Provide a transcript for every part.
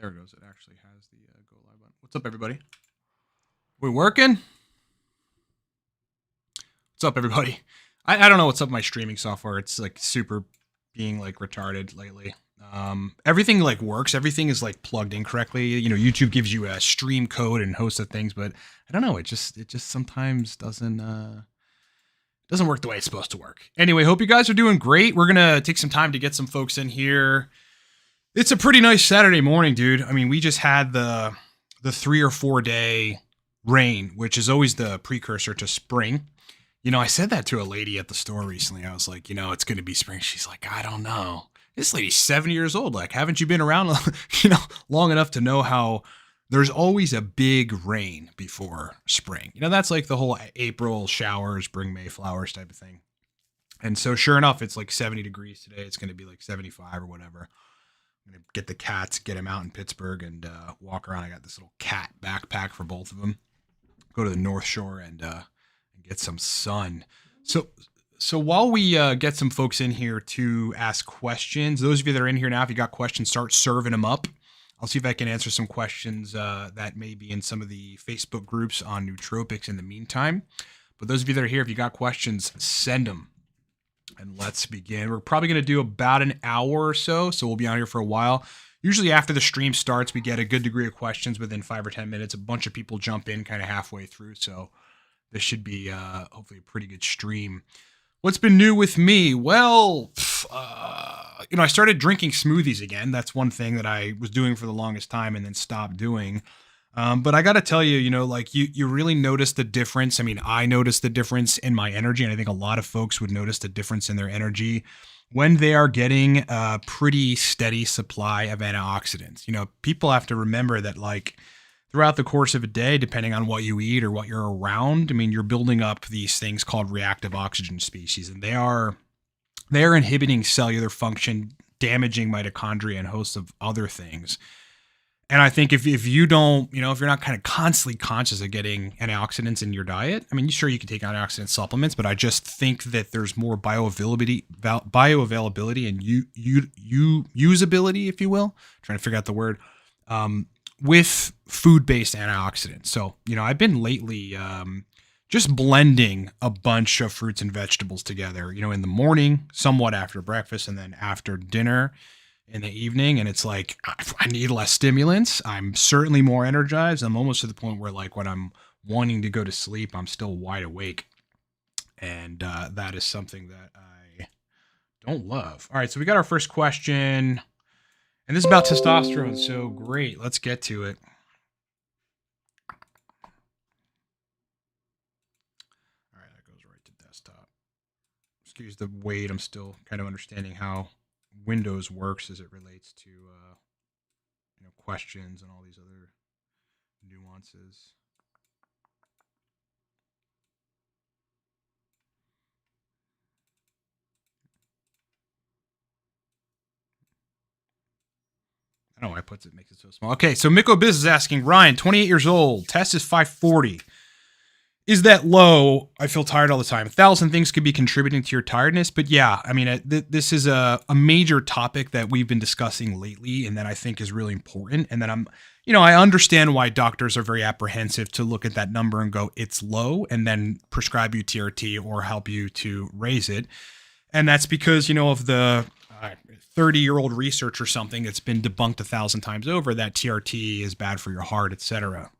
There it goes. It actually has the go live button. What's up, everybody? We working? What's up, everybody? I don't know what's up with my streaming software. It's like super being like retarded lately. Everything like works. Everything is like plugged in correctly. You know, YouTube gives you a stream code and host of things, but I don't know. It just sometimes doesn't work the way it's supposed to work. Anyway, hope you guys are doing great. We're gonna take some time to get some folks in here. It's a pretty nice Saturday morning, dude. I mean, we just had the 3 or 4 day rain, which is always the precursor to spring. You know, I said that to a lady at the store recently. I was like, you know, it's going to be spring. She's like, I don't know. This lady's 70 years old. Like, haven't you been around, you know, long enough to know how there's always a big rain before spring? You know, that's like the whole April showers, bring May flowers type of thing. And so sure enough, it's like 70 degrees today. It's going to be like 75 or whatever. I'm going to get the cats, get them out in Pittsburgh and walk around. I got this little cat backpack for both of them. Go to the North Shore and get some sun. So while we get some folks in here to ask questions, those of you that are in here now, if you got questions, start serving them up. I'll see if I can answer some questions that may be in some of the Facebook groups on Nootropics in the meantime. But those of you that are here, if you got questions, send them. And let's begin. We're probably going to do about an hour or so we'll be on here for a while. Usually after the stream starts, we get a good degree of questions within 5 or 10 minutes. A bunch of people jump in kind of halfway through, so this should be hopefully a pretty good stream. What's been new with me? Well, you know, I started drinking smoothies again. That's one thing that I was doing for the longest time and then stopped doing. But I got to tell you, you know, like you really notice the difference. I mean, I noticed the difference in my energy, and I think a lot of folks would notice the difference in their energy when they are getting a pretty steady supply of antioxidants. You know, people have to remember that, like, throughout the course of a day, depending on what you eat or what you're around, I mean, you're building up these things called reactive oxygen species, and they are inhibiting cellular function, damaging mitochondria and hosts of other things. And I think if you don't, you know, if you're not kind of constantly conscious of getting antioxidants in your diet, I mean, sure, you can take antioxidant supplements, but I just think that there's more bioavailability and usability, if you will, I'm trying to figure out the word, with food-based antioxidants. So, you know, I've been lately just blending a bunch of fruits and vegetables together, you know, in the morning, somewhat after breakfast, and then after dinner in the evening. And it's like, I need less stimulants. I'm certainly more energized. I'm almost to the point where, like, when I'm wanting to go to sleep, I'm still wide awake. And that is something that I don't love. All right, so we got our first question. And this is about testosterone, so great. Let's get to it. All right, that goes right to desktop. Excuse the wait. I'm still kind of understanding how Windows works as it relates to you know, questions and all these other nuances. I don't know why it makes it so small. Okay, so Miko Biz is asking, Ryan, 28 years old, test is 540. Is that low? I feel tired all the time. 1,000 things could be contributing to your tiredness, but yeah, I mean, this is a major topic that we've been discussing lately, and that I think is really important. And that I understand why doctors are very apprehensive to look at that number and go, it's low, and then prescribe you TRT or help you to raise it. And that's because, you know, of the 30-year-old research or something that's been debunked 1,000 times over that TRT is bad for your heart, etc.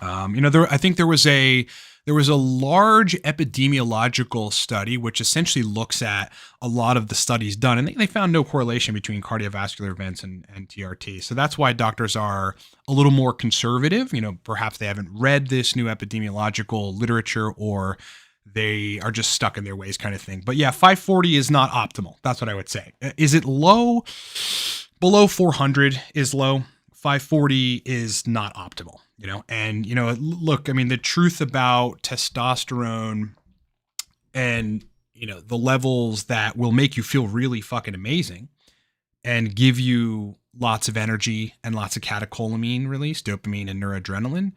You know, I think there was a large epidemiological study which essentially looks at a lot of the studies done, and they found no correlation between cardiovascular events and TRT. So that's why doctors are a little more conservative. You know, perhaps they haven't read this new epidemiological literature, or they are just stuck in their ways, kind of thing. But yeah, 540 is not optimal. That's what I would say. Is it low? Below 400 is low. 540 is not optimal, you know? And, you know, look, I mean, the truth about testosterone and, you know, the levels that will make you feel really fucking amazing and give you lots of energy and lots of catecholamine release, dopamine and noradrenaline,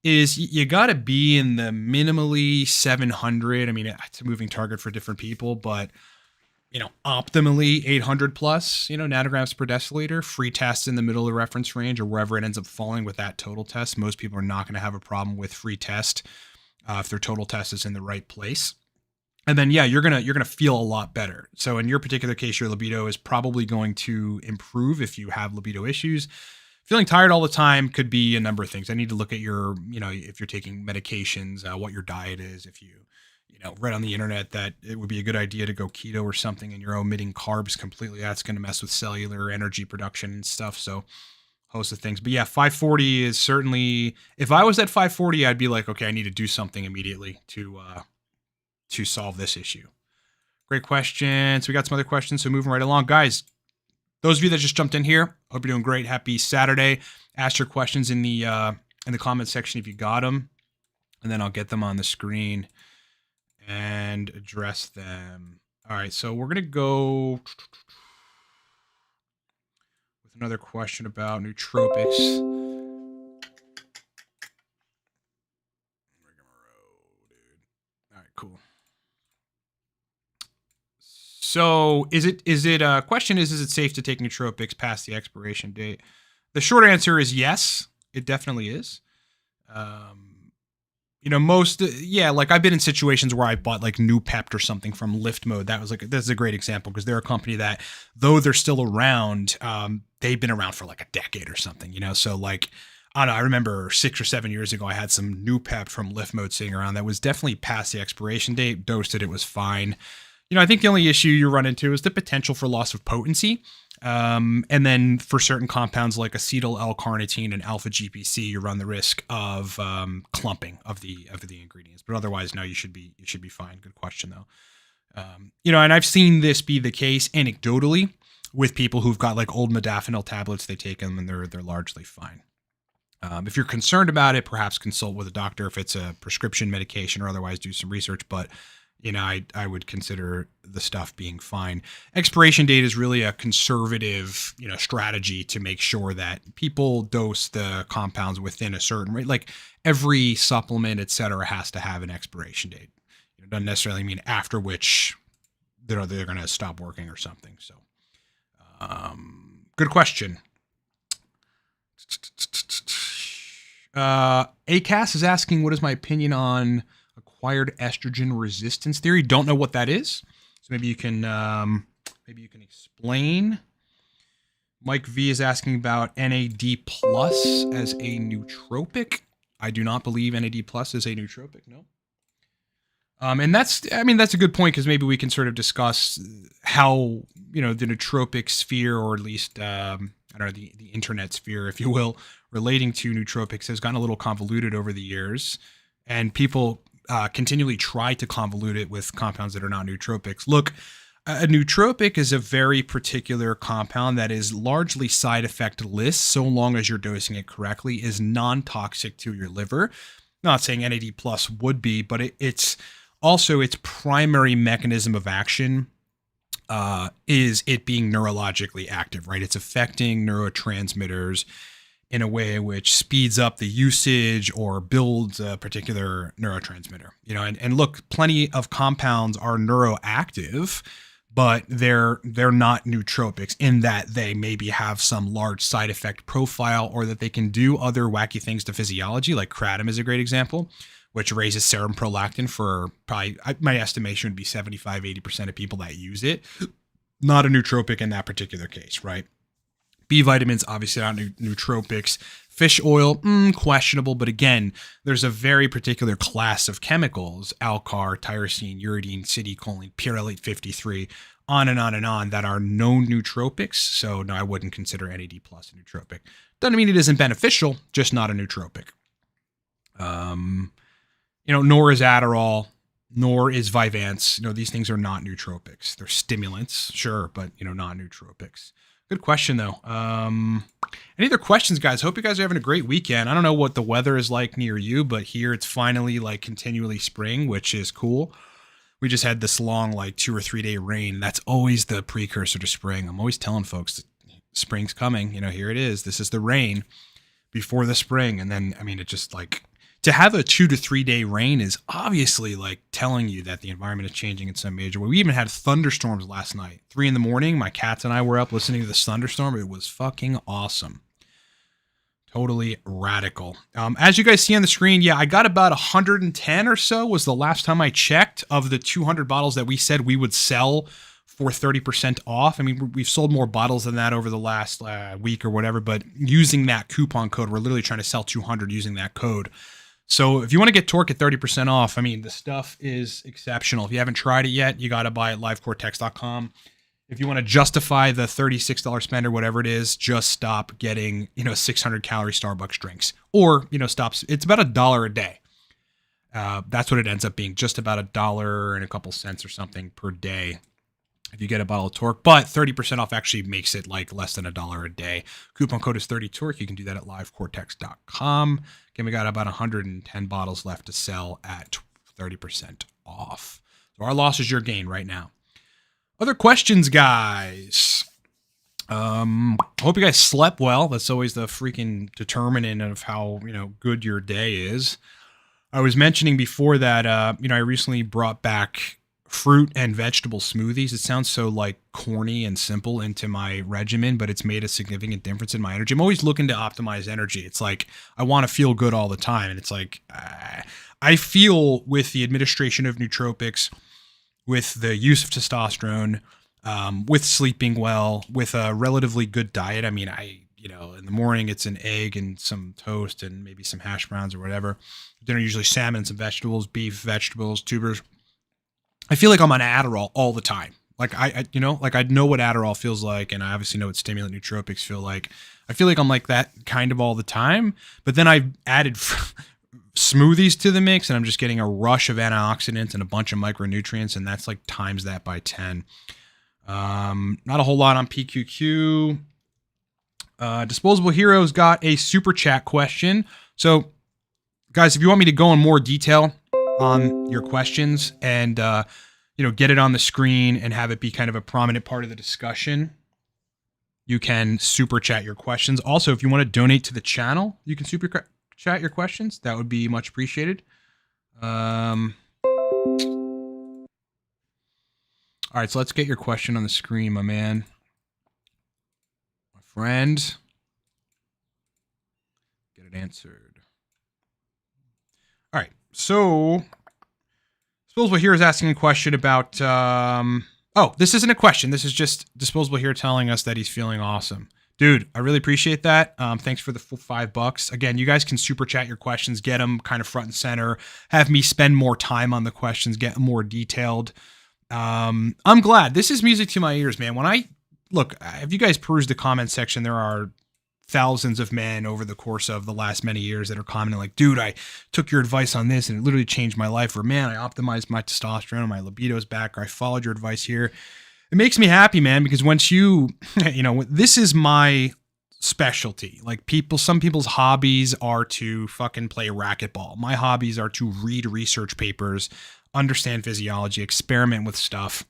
is you got to be in the minimally 700. I mean, it's a moving target for different people, but optimally 800 plus, nanograms per deciliter. Free test in the middle of the reference range or wherever it ends up falling with that total test. Most people are not going to have a problem with free test if their total test is in the right place. And then, you're gonna feel a lot better. So in your particular case, your libido is probably going to improve if you have libido issues. Feeling tired all the time could be a number of things. I need to look at your, if you're taking medications, what your diet is. If you, read on the internet that it would be a good idea to go keto or something and you're omitting carbs completely, that's going to mess with cellular energy production and stuff. So host of things. But 540 is certainly, if I was at 540, I'd be like, okay, I need to do something immediately to solve this issue. Great question. So we got some other questions. So moving right along, guys, those of you that just jumped in here, hope you're doing great. Happy Saturday. Ask your questions in the comment section if you got them, and then I'll get them on the screen and address them. All right. So we're going to go with another question about nootropics. All right, cool. So is it question is it safe to take nootropics past the expiration date? The short answer is yes, it definitely is. Like I've been in situations where I bought like Noopept or something from Lift Mode. That's a great example because they're a company that, though they're still around, they've been around for like a decade or something, So like, I don't know, I remember 6 or 7 years ago, I had some Noopept from Lift Mode sitting around that was definitely past the expiration date. Dosed it was fine. I think the only issue you run into is the potential for loss of potency. And then for certain compounds like acetyl L-carnitine and alpha GPC, you run the risk of clumping of the ingredients. But otherwise, no, you should be fine. Good question though. And I've seen this be the case anecdotally with people who've got like old modafinil tablets. They take them and they're largely fine. If you're concerned about it, perhaps consult with a doctor if it's a prescription medication, or otherwise do some research. But I would consider the stuff being fine. Expiration date is really a conservative, strategy to make sure that people dose the compounds within a certain rate. Like every supplement, et cetera, has to have an expiration date. It doesn't necessarily mean after which they're going to stop working or something. So, good question. ACAS is asking, what is my opinion on acquired estrogen resistance theory? Don't know what that is, so maybe you can explain. Mike V is asking about NAD plus as a nootropic. I do not believe NAD plus is a nootropic. No. And that's a good point, because maybe we can sort of discuss how the nootropic sphere, or at least the internet sphere, if you will, relating to nootropics has gotten a little convoluted over the years, and people continually try to convolute it with compounds that are not nootropics. Look, a nootropic is a very particular compound that is largely side effectless, so long as you're dosing it correctly, is non-toxic to your liver. Not saying NAD plus would be, but it's also its primary mechanism of action is it being neurologically active, right? It's affecting neurotransmitters in a way which speeds up the usage or builds a particular neurotransmitter. And look, plenty of compounds are neuroactive, but they're not nootropics in that they maybe have some large side effect profile, or that they can do other wacky things to physiology, like kratom is a great example, which raises serum prolactin for probably, my estimation would be 75-80% of people that use it. Not a nootropic in that particular case, right? B vitamins, obviously not nootropics. Fish oil, questionable. But again, there's a very particular class of chemicals, alcar, tyrosine, uridine, citicoline, pyrrolate-53, on and on and on, that are known nootropics. So no, I wouldn't consider NAD plus a nootropic. Doesn't mean it isn't beneficial, just not a nootropic. Nor is Adderall, nor is Vyvanse. These things are not nootropics. They're stimulants, sure, but not nootropics. Good question, though. Any other questions, guys? Hope you guys are having a great weekend. I don't know what the weather is like near you, but here it's finally like continually spring, which is cool. We just had this long, like 2 or 3 day rain. That's always the precursor to spring. I'm always telling folks that spring's coming. Here it is. This is the rain before the spring. And then, it just like to have a 2 to 3 day rain is obviously like telling you that the environment is changing in some major way. We even had thunderstorms last night, 3 a.m. My cats and I were up listening to this thunderstorm. It was fucking awesome. Totally radical. As you guys see on the screen, yeah, I got about 110 or so was the last time I checked of the 200 bottles that we said we would sell for 30% off. I mean, we've sold more bottles than that over the last week or whatever, but using that coupon code, we're literally trying to sell 200 using that code. So if you want to get Torque at 30% off, I mean, the stuff is exceptional. If you haven't tried it yet, you got to buy it livecortex.com. If you want to justify the $36 spend or whatever it is, just stop getting, 600 calorie Starbucks drinks, or, stop. It's about $1 a day. That's what it ends up being, just about $1 and a couple cents or something per day if you get a bottle of Torque, but 30% off actually makes it like less than $1 a day. Coupon code is 30Torque. You can do that at livecortex.com. Again, we got about 110 bottles left to sell at 30% off. So our loss is your gain right now. Other questions, guys. Hope you guys slept well. That's always the freaking determinant of how, good your day is. I was mentioning before that, I recently brought back fruit and vegetable smoothies. It sounds so like corny and simple into my regimen, but it's made a significant difference in my energy. I'm always looking to optimize energy. It's like, I want to feel good all the time. And it's like, I feel with the administration of nootropics, with the use of testosterone, with sleeping well, with a relatively good diet. I mean, in the morning it's an egg and some toast and maybe some hash browns or whatever. Dinner, usually salmon, some vegetables, beef, vegetables, tubers. I feel like I'm on Adderall all the time. Like I know what Adderall feels like, and I obviously know what stimulant nootropics feel like. I feel like I'm like that kind of all the time, but then I've added smoothies to the mix, and I'm just getting a rush of antioxidants and a bunch of micronutrients, and that's like times that by 10. Not a whole lot on PQQ. Disposable Heroes got a super chat question. So, guys, if you want me to go in more detail on your questions and get it on the screen and have it be kind of a prominent part of the discussion, you can super chat your questions. Also, if you want to donate to the channel, you can super chat your questions. That would be much appreciated. All right, so let's get your question on the screen, my man. My friend. Get it answered. All right, so Disposable Here is asking a question about, this isn't a question. This is just Disposable Here telling us that he's feeling awesome. Dude, I really appreciate that. Thanks for the full $5. Again, you guys can super chat your questions, get them kind of front and center, have me spend more time on the questions, get more detailed. I'm glad. This is music to my ears, man. If you guys peruse the comment section, there are thousands of men over the course of the last many years that are commenting like, dude, I took your advice on this and it literally changed my life. Or, man, I optimized my testosterone and my libido's back. Or I followed your advice here. It makes me happy, man, because once this is my specialty. Like some people's hobbies are to fucking play racquetball. My hobbies are to read research papers, understand physiology, experiment with stuff,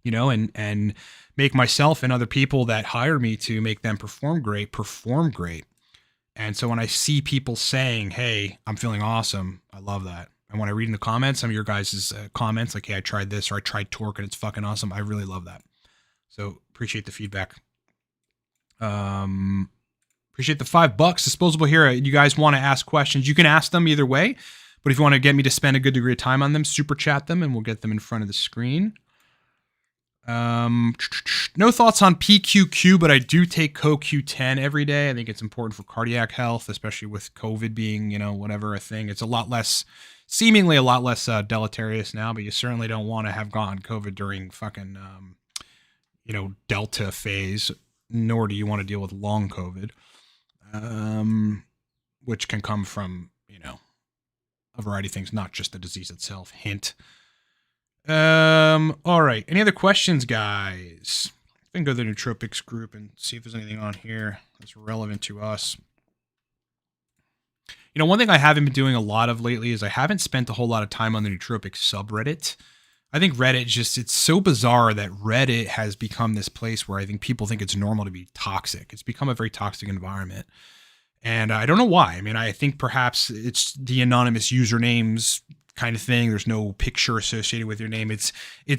and make myself and other people that hire me to make them perform great. And so when I see people saying, hey, I'm feeling awesome, I love that. And when I read in the comments, some of your guys' comments, like, hey, I tried this or I tried Torque and it's fucking awesome. I really love that. So appreciate the feedback. Appreciate the $5. Disposable Here. You guys want to ask questions, you can ask them either way. But if you want to get me to spend a good degree of time on them, super chat them and we'll get them in front of the screen. No thoughts on PQQ, but I do take CoQ10 every day. I think it's important for cardiac health, especially with COVID being, a thing. It's seemingly a lot less deleterious now, but you certainly don't want to have gotten COVID during fucking, Delta phase, nor do you want to deal with long COVID, which can come from, a variety of things, not just the disease itself. Hint. All right. Any other questions, guys? I can go to the Nootropics group and see if there's anything on here that's relevant to us. One thing I haven't been doing a lot of lately is I haven't spent a whole lot of time on the Nootropics subreddit. I think Reddit it's so bizarre that Reddit has become this place where I think people think it's normal to be toxic. It's become a very toxic environment. And I don't know why. I mean, I think perhaps it's the anonymous usernames kind of thing. There's no picture associated with your name. It's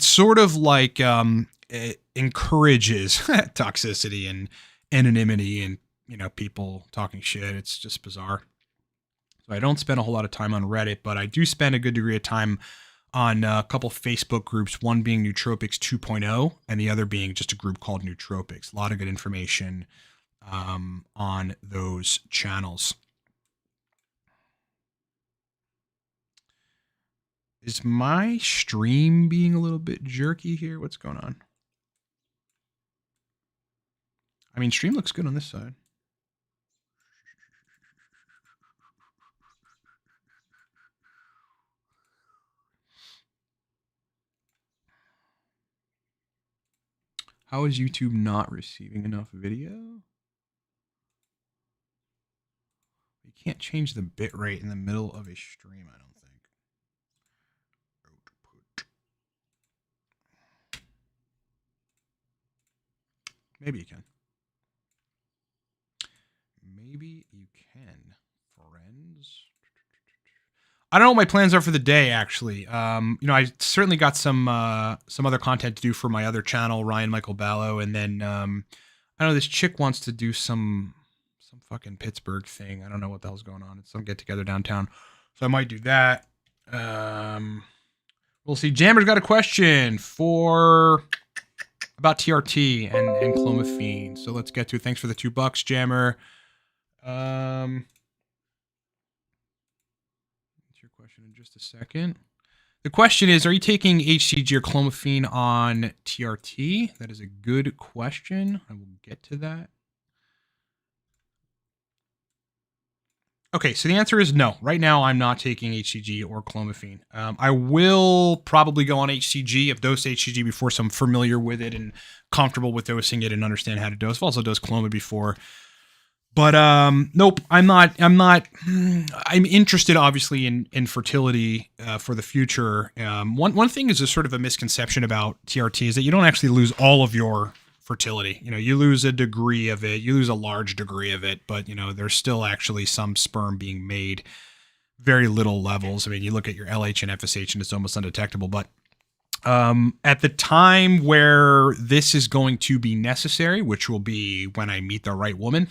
sort of like it encourages toxicity and anonymity and, you know, people talking shit. It's just bizarre. So I don't spend a whole lot of time on Reddit, but I do spend a good degree of time on a couple Facebook groups, one being Nootropics 2.0 and the other being just a group called Nootropics. A lot of good information on those channels. Is my stream being a little bit jerky here? What's going on? I mean, stream looks good on this side. How is YouTube not receiving enough video? You can't change the bitrate in the middle of a stream, I don't think. Maybe you can. Maybe you can, friends. I don't know what my plans are for the day, actually. You know, I certainly got some other content to do for my other channel, Ryan Michael Ballo, and then I know this chick wants to do some fucking Pittsburgh thing. I don't know what the hell's going on. It's some get together downtown, so I might do that. We'll see. Jammer's got a question about TRT and clomiphene, so let's get to it. Thanks for the $2, Jammer. Answer your question in just a second. The question is, are you taking HCG or clomiphene on TRT? That is a good question. I will get to that. Okay, so the answer is no. Right now, I'm not taking HCG or clomiphene. I will probably go on HCG. I've dosed HCG before, so I'm familiar with it and comfortable with dosing it and understand how to dose. I've also dosed clomid before. But nope, I'm not. I'm interested, obviously, in fertility for the future. One thing is a sort of a misconception about TRT is that you don't actually lose all of your fertility. You know, you lose a degree of it, you lose a large degree of it, but you know, there's still actually some sperm being made, very little levels. I mean, you look at your LH and FSH and it's almost undetectable, but at the time where this is going to be necessary, which will be when I meet the right woman,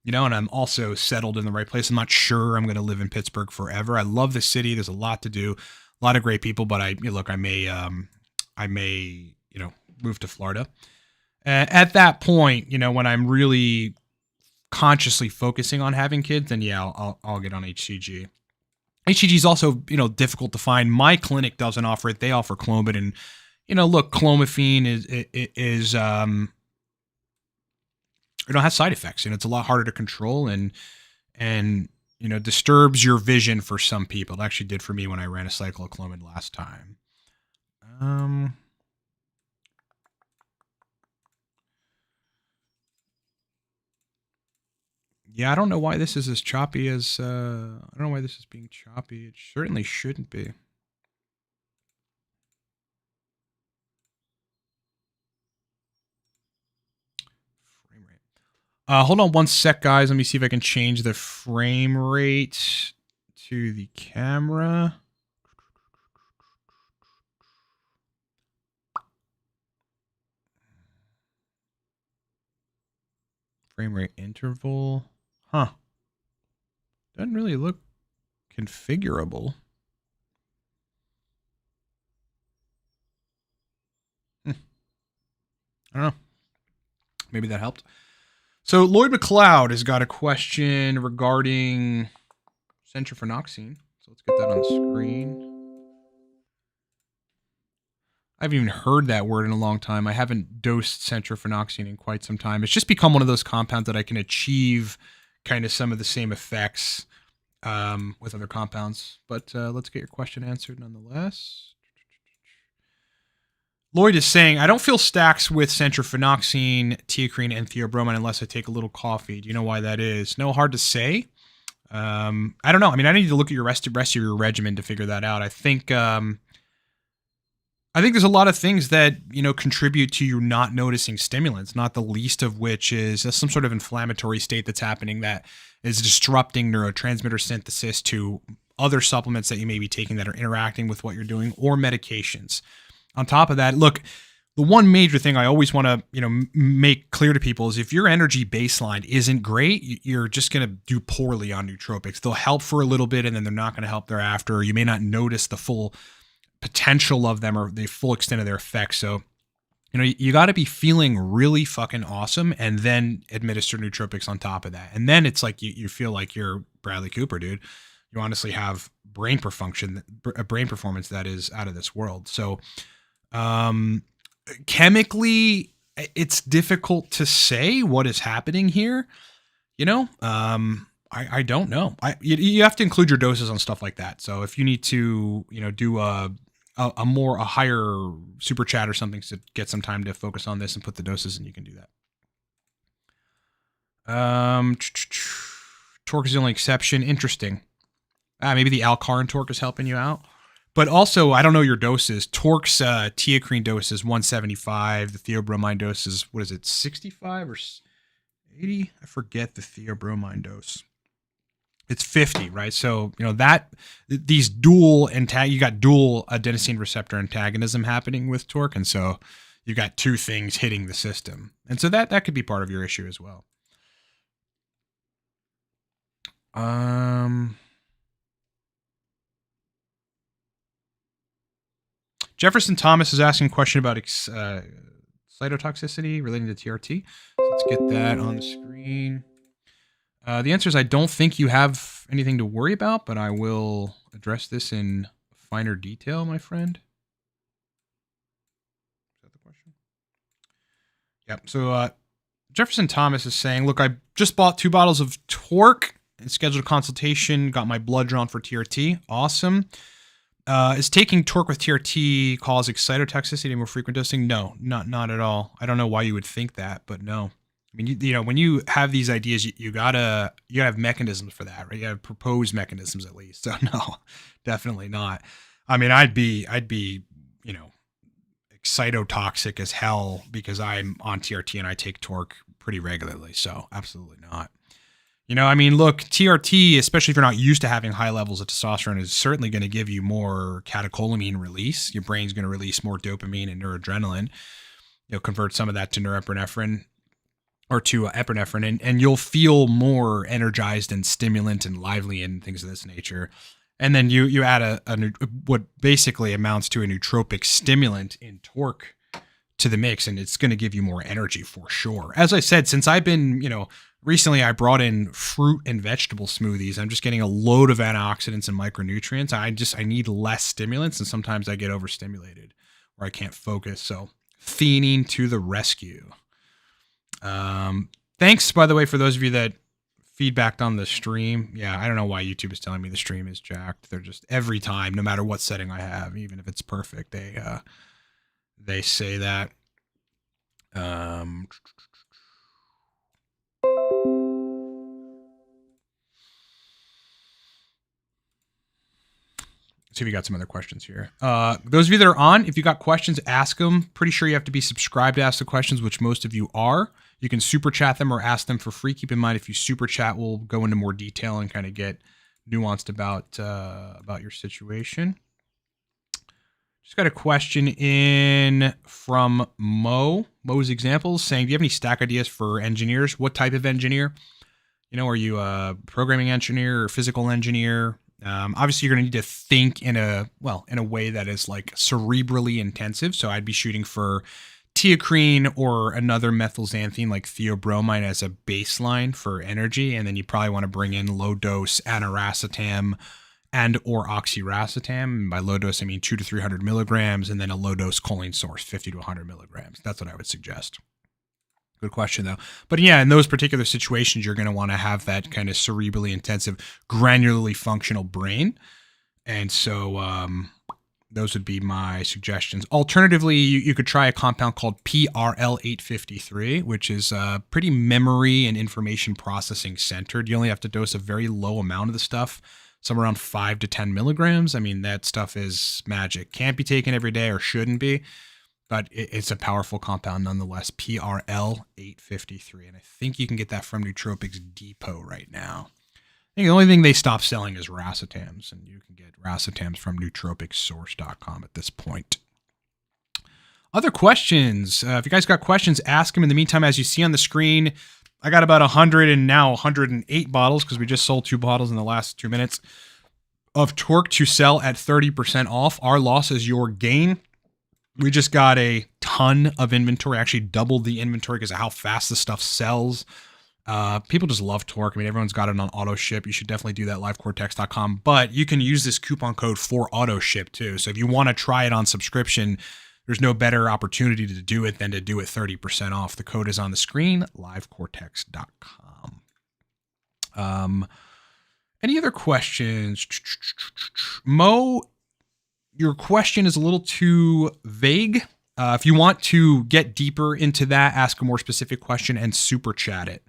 you know, and I'm also settled in the right place. I'm not sure I'm going to live in Pittsburgh forever. I love the city. There's a lot to do, a lot of great people, but I may, you know, move to Florida. At that point, you know, when I'm really consciously focusing on having kids, then yeah, I'll get on HCG. HCG is also, you know, difficult to find. My clinic doesn't offer it; they offer clomid, and you know, look, clomiphene is you know, has side effects, and it's a lot harder to control, and you know, disturbs your vision for some people. It actually did for me when I ran a cycle of clomid last time. Yeah, I don't know why this is as choppy as, I don't know why this is being choppy. It certainly shouldn't be. Frame rate. Hold on one sec, guys. Let me see if I can change the frame rate to the camera. Frame rate interval. Huh. Doesn't really look configurable. I don't know. Maybe that helped. So Lloyd McLeod has got a question regarding Centrophenoxine. So let's get that on the screen. I haven't even heard that word in a long time. I haven't dosed Centrophenoxine in quite some time. It's just become one of those compounds that I can achieve kind of some of the same effects with other compounds. But let's get your question answered nonetheless. Lloyd is saying, I don't feel stacks with Centrophenoxine, teacrine, and theobromine unless I take a little coffee. Do you know why that is? No, hard to say. I don't know. I mean, I need to look at your rest of your regimen to figure that out. I think I think there's a lot of things that, contribute to you not noticing stimulants, not the least of which is some sort of inflammatory state that's happening that is disrupting neurotransmitter synthesis to other supplements that you may be taking that are interacting with what you're doing, or medications. On top of that, look, the one major thing I always want to, make clear to people is if your energy baseline isn't great, you're just going to do poorly on nootropics. They'll help for a little bit and then they're not going to help thereafter. You may not notice the full potential of them or the full extent of their effects. So, you got to be feeling really fucking awesome and then administer nootropics on top of that. And then it's like you feel like you're Bradley Cooper, dude. You honestly have brain performance that is out of this world. So, chemically, it's difficult to say what is happening here. I don't know. You have to include your doses on stuff like that. So if you need to, do a higher super chat or something to get some time to focus on this and put the doses in, you can do that. Torque is the only exception. Interesting. Maybe the Alcarin torque is helping you out. But also, I don't know your doses. Torque's teocrine dose is 175. The theobromine dose is, 65 or 80? I forget the theobromine dose. It's 50, right? So, these you got dual adenosine receptor antagonism happening with torque. And so you've got two things hitting the system. And so that could be part of your issue as well. Jefferson Thomas is asking a question about cytotoxicity relating to TRT. So let's get that on the screen. The answer is I don't think you have anything to worry about, but I will address this in finer detail, my friend. Is that the question? Yep. So Jefferson Thomas is saying, look, I just bought 2 bottles of torque and scheduled a consultation, got my blood drawn for TRT. Awesome. Is taking torque with TRT causing cytotoxicity and more frequent dosing? No, not at all. I don't know why you would think that, but no. I mean, when you have these ideas, you gotta have mechanisms for that, right? You have proposed mechanisms at least. So no, definitely not. I mean, I'd be, excitotoxic as hell because I'm on TRT and I take torque pretty regularly. So absolutely not. Look, TRT, especially if you're not used to having high levels of testosterone, is certainly going to give you more catecholamine release. Your brain's going to release more dopamine and noradrenaline. You'll convert some of that to norepinephrine or to epinephrine, and you'll feel more energized and stimulant and lively and things of this nature. And then you add what basically amounts to a nootropic stimulant in torque to the mix, and it's going to give you more energy for sure. As I said, since I've been, recently I brought in fruit and vegetable smoothies. I'm just getting a load of antioxidants and micronutrients. I need less stimulants, and sometimes I get overstimulated or I can't focus. So theanine to the rescue. Thanks, by the way, for those of you that feedbacked on the stream. Yeah, I don't know why YouTube is telling me the stream is jacked. They're just every time, no matter what setting I have, even if it's perfect, they say that. See if we got some other questions here. Those of you that are on, if you got questions, ask them. Pretty sure you have to be subscribed to ask the questions, which most of you are. You can super chat them or ask them for free. Keep in mind, if you super chat, we'll go into more detail and kind of get nuanced about your situation. Just got a question in from Mo's Examples saying, do you have any stack ideas for engineers? What type of engineer? Are you a programming engineer or physical engineer? Obviously you're going to need to think in a way that is like cerebrally intensive. So I'd be shooting for teocrine or another methylxanthine like theobromine as a baseline for energy. And then you probably want to bring in low dose aniracetam and or oxiracetam. And by low dose, I mean 200 to 300 milligrams, and then a low dose choline source, 50 to 100 milligrams. That's what I would suggest. Good question, though. But yeah, in those particular situations, you're going to want to have that kind of cerebrally intensive, granularly functional brain. And so those would be my suggestions. Alternatively, you could try a compound called PRL853, which is pretty memory and information processing centered. You only have to dose a very low amount of the stuff. somewhere around 5 to 10 milligrams. I mean, that stuff is magic. Can't be taken every day or shouldn't be, but it's a powerful compound nonetheless. PRL 853. And I think you can get that from Nootropics Depot right now. I think the only thing they stopped selling is racetams, and you can get racetams from nootropicsource.com at this point. Other questions? If you guys got questions, ask them. In the meantime, as you see on the screen, I got about 100 and now 108 bottles, because we just sold 2 bottles in the last 2 minutes, of Torque to sell at 30% off. Our loss is your gain. We just got a ton of inventory, actually doubled the inventory because of how fast the stuff sells. People just love Torque. I mean, everyone's got it on auto ship. You should definitely do that, livecortex.com. But you can use this coupon code for auto ship too. So if you want to try it on subscription, there's no better opportunity to do it than to do it 30% off. The code is on the screen, livecortex.com. Any other questions? Mo, your question is a little too vague. If you want to get deeper into that, ask a more specific question and super chat it.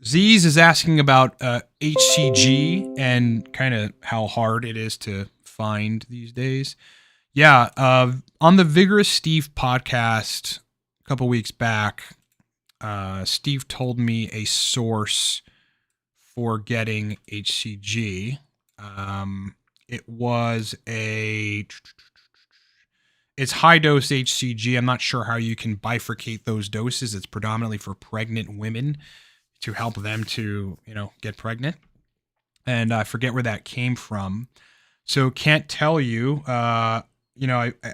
Z's is asking about HCG and kind of how hard it is to find these days. Yeah, on the Vigorous Steve podcast a couple weeks back, Steve told me a source for getting HCG. It was it's high dose HCG. I'm not sure how you can bifurcate those doses. It's predominantly for pregnant women to help them to, get pregnant. And I forget where that came from. So can't tell you, I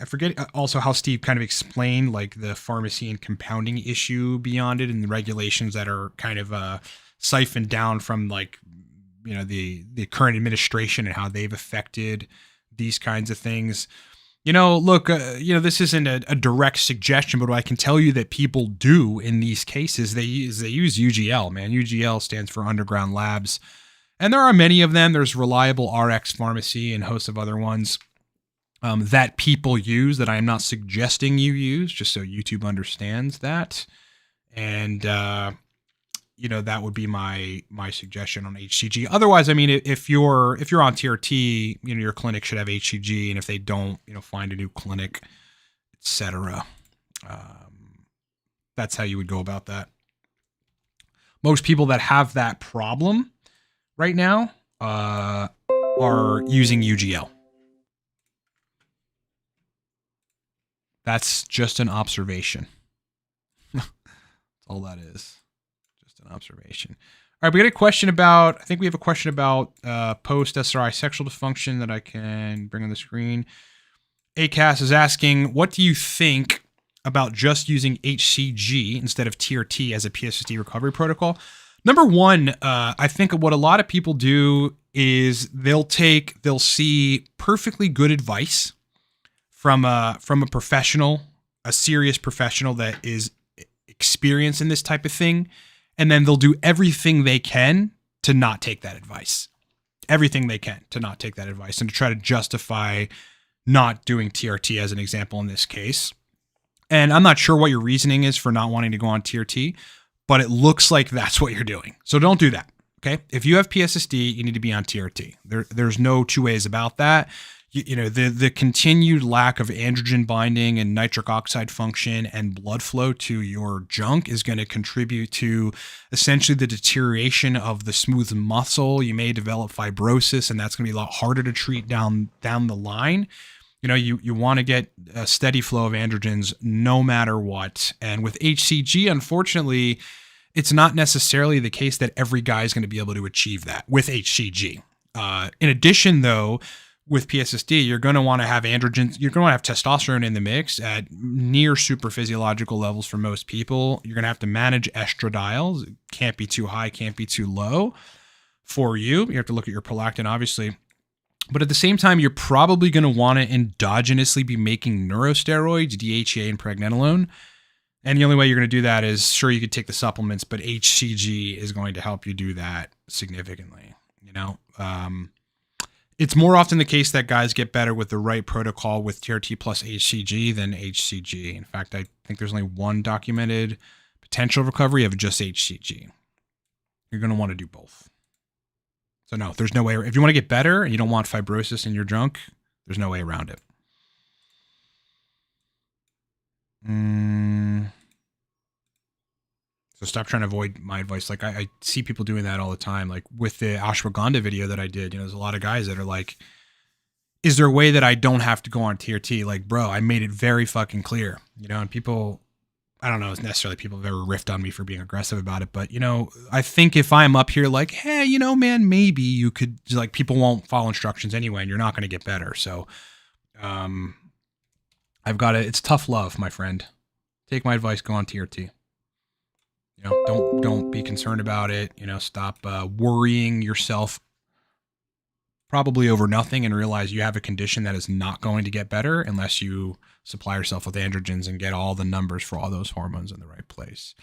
forget also how Steve kind of explained like the pharmacy and compounding issue beyond it and the regulations that are kind of siphoned down from like, the current administration and how they've affected these kinds of things. Look, this isn't a direct suggestion, but what I can tell you that people do in these cases, they use UGL, man. UGL stands for Underground Labs. And there are many of them. There's Reliable RX Pharmacy and a host of other ones that people use that I am not suggesting you use, just so YouTube understands that. And, that would be my suggestion on HCG. Otherwise, I mean, if you're on TRT, your clinic should have HCG, and if they don't, find a new clinic, etc. That's how you would go about that. Most people that have that problem right now are using UGL. That's just an observation. That's all that is. Observation. All right, we got a question about, I think we have a question about post-SRI sexual dysfunction that I can bring on the screen. ACAS is asking, what do you think about just using HCG instead of TRT as a PSSD recovery protocol? Number one, I think what a lot of people do is they'll see perfectly good advice from a professional, a serious professional that is experienced in this type of thing, and then they'll do everything they can to not take that advice. Everything they can to not take that advice and to try to justify not doing TRT as an example in this case. And I'm not sure what your reasoning is for not wanting to go on TRT, but it looks like that's what you're doing. So don't do that, okay? If you have PSSD, you need to be on TRT. There's no two ways about that. The continued lack of androgen binding and nitric oxide function and blood flow to your junk is going to contribute to essentially the deterioration of the smooth muscle. You may develop fibrosis, and that's going to be a lot harder to treat down the line. You want to get a steady flow of androgens no matter what. And with HCG, unfortunately, it's not necessarily the case that every guy is going to be able to achieve that with HCG. In addition, though, with PSSD, you're going to want to have androgens. You're going to have testosterone in the mix at near super physiological levels for most people. You're going to have to manage estradiol. It can't be too high, can't be too low for you. You have to look at your prolactin, obviously. But at the same time, you're probably going to want to endogenously be making neurosteroids, DHEA, and pregnenolone. And the only way you're going to do that is, sure, you could take the supplements, but HCG is going to help you do that significantly. It's more often the case that guys get better with the right protocol with TRT plus HCG than HCG. In fact, I think there's only one documented potential recovery of just HCG. you're going to want to do both. So no, there's no way. If you want to get better and you don't want fibrosis in your junk, there's no way around it. So stop trying to avoid my advice. Like I see people doing that all the time. Like with the ashwagandha video that I did, you know, there's a lot of guys that are like, is there a way that I don't have to go on TRT? Like, bro, I made it very fucking clear, you know, and people, I don't know if necessarily people have ever riffed on me for being aggressive about it, but you know, I think if I'm up here like, hey, you know, man, maybe you could, like, people won't follow instructions anyway, and you're not going to get better. So, I've got it. It's tough love, my friend. Take my advice, go on TRT. You know, don't be concerned about it. You know, stop worrying yourself probably over nothing, and realize you have a condition that is not going to get better unless you supply yourself with androgens and get all the numbers for all those hormones in the right place.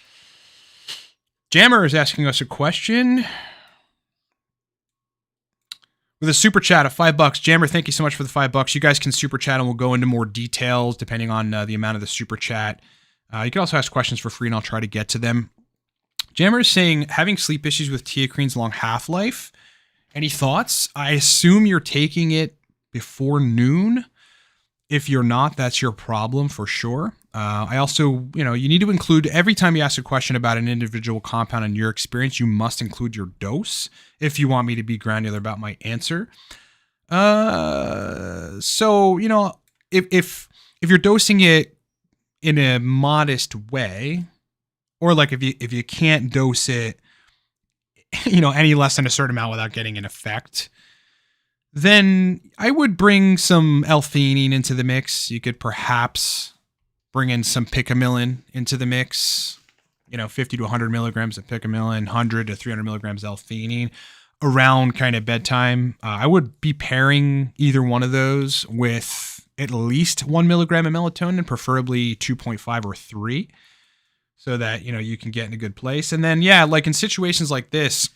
Jammer is asking us a question with a super chat of $5. Jammer, thank you so much for the $5. You guys can super chat and we'll go into more details depending on the amount of the super chat. You can also ask questions for free and I'll try to get to them. Jammer is saying, having sleep issues with teacrine's long half-life. Any thoughts? I assume you're taking it before noon. If you're not, that's your problem for sure. I also, you know, you need to include, every time you ask a question about an individual compound in your experience, you must include your dose if you want me to be granular about my answer. So, you know, if you're dosing it in a modest way, or like if you can't dose it, you know, any less than a certain amount without getting an effect, then I would bring some L-theanine into the mix. You could perhaps bring in some picamilin into the mix, you know, 50 to 100 milligrams of picamilin, 100 to 300 milligrams L-theanine around kind of bedtime. I would be pairing either one of those with at least 1 milligram of melatonin, preferably 2.5 or 3, so that, you know, you can get in a good place. And then, yeah, like in situations like this,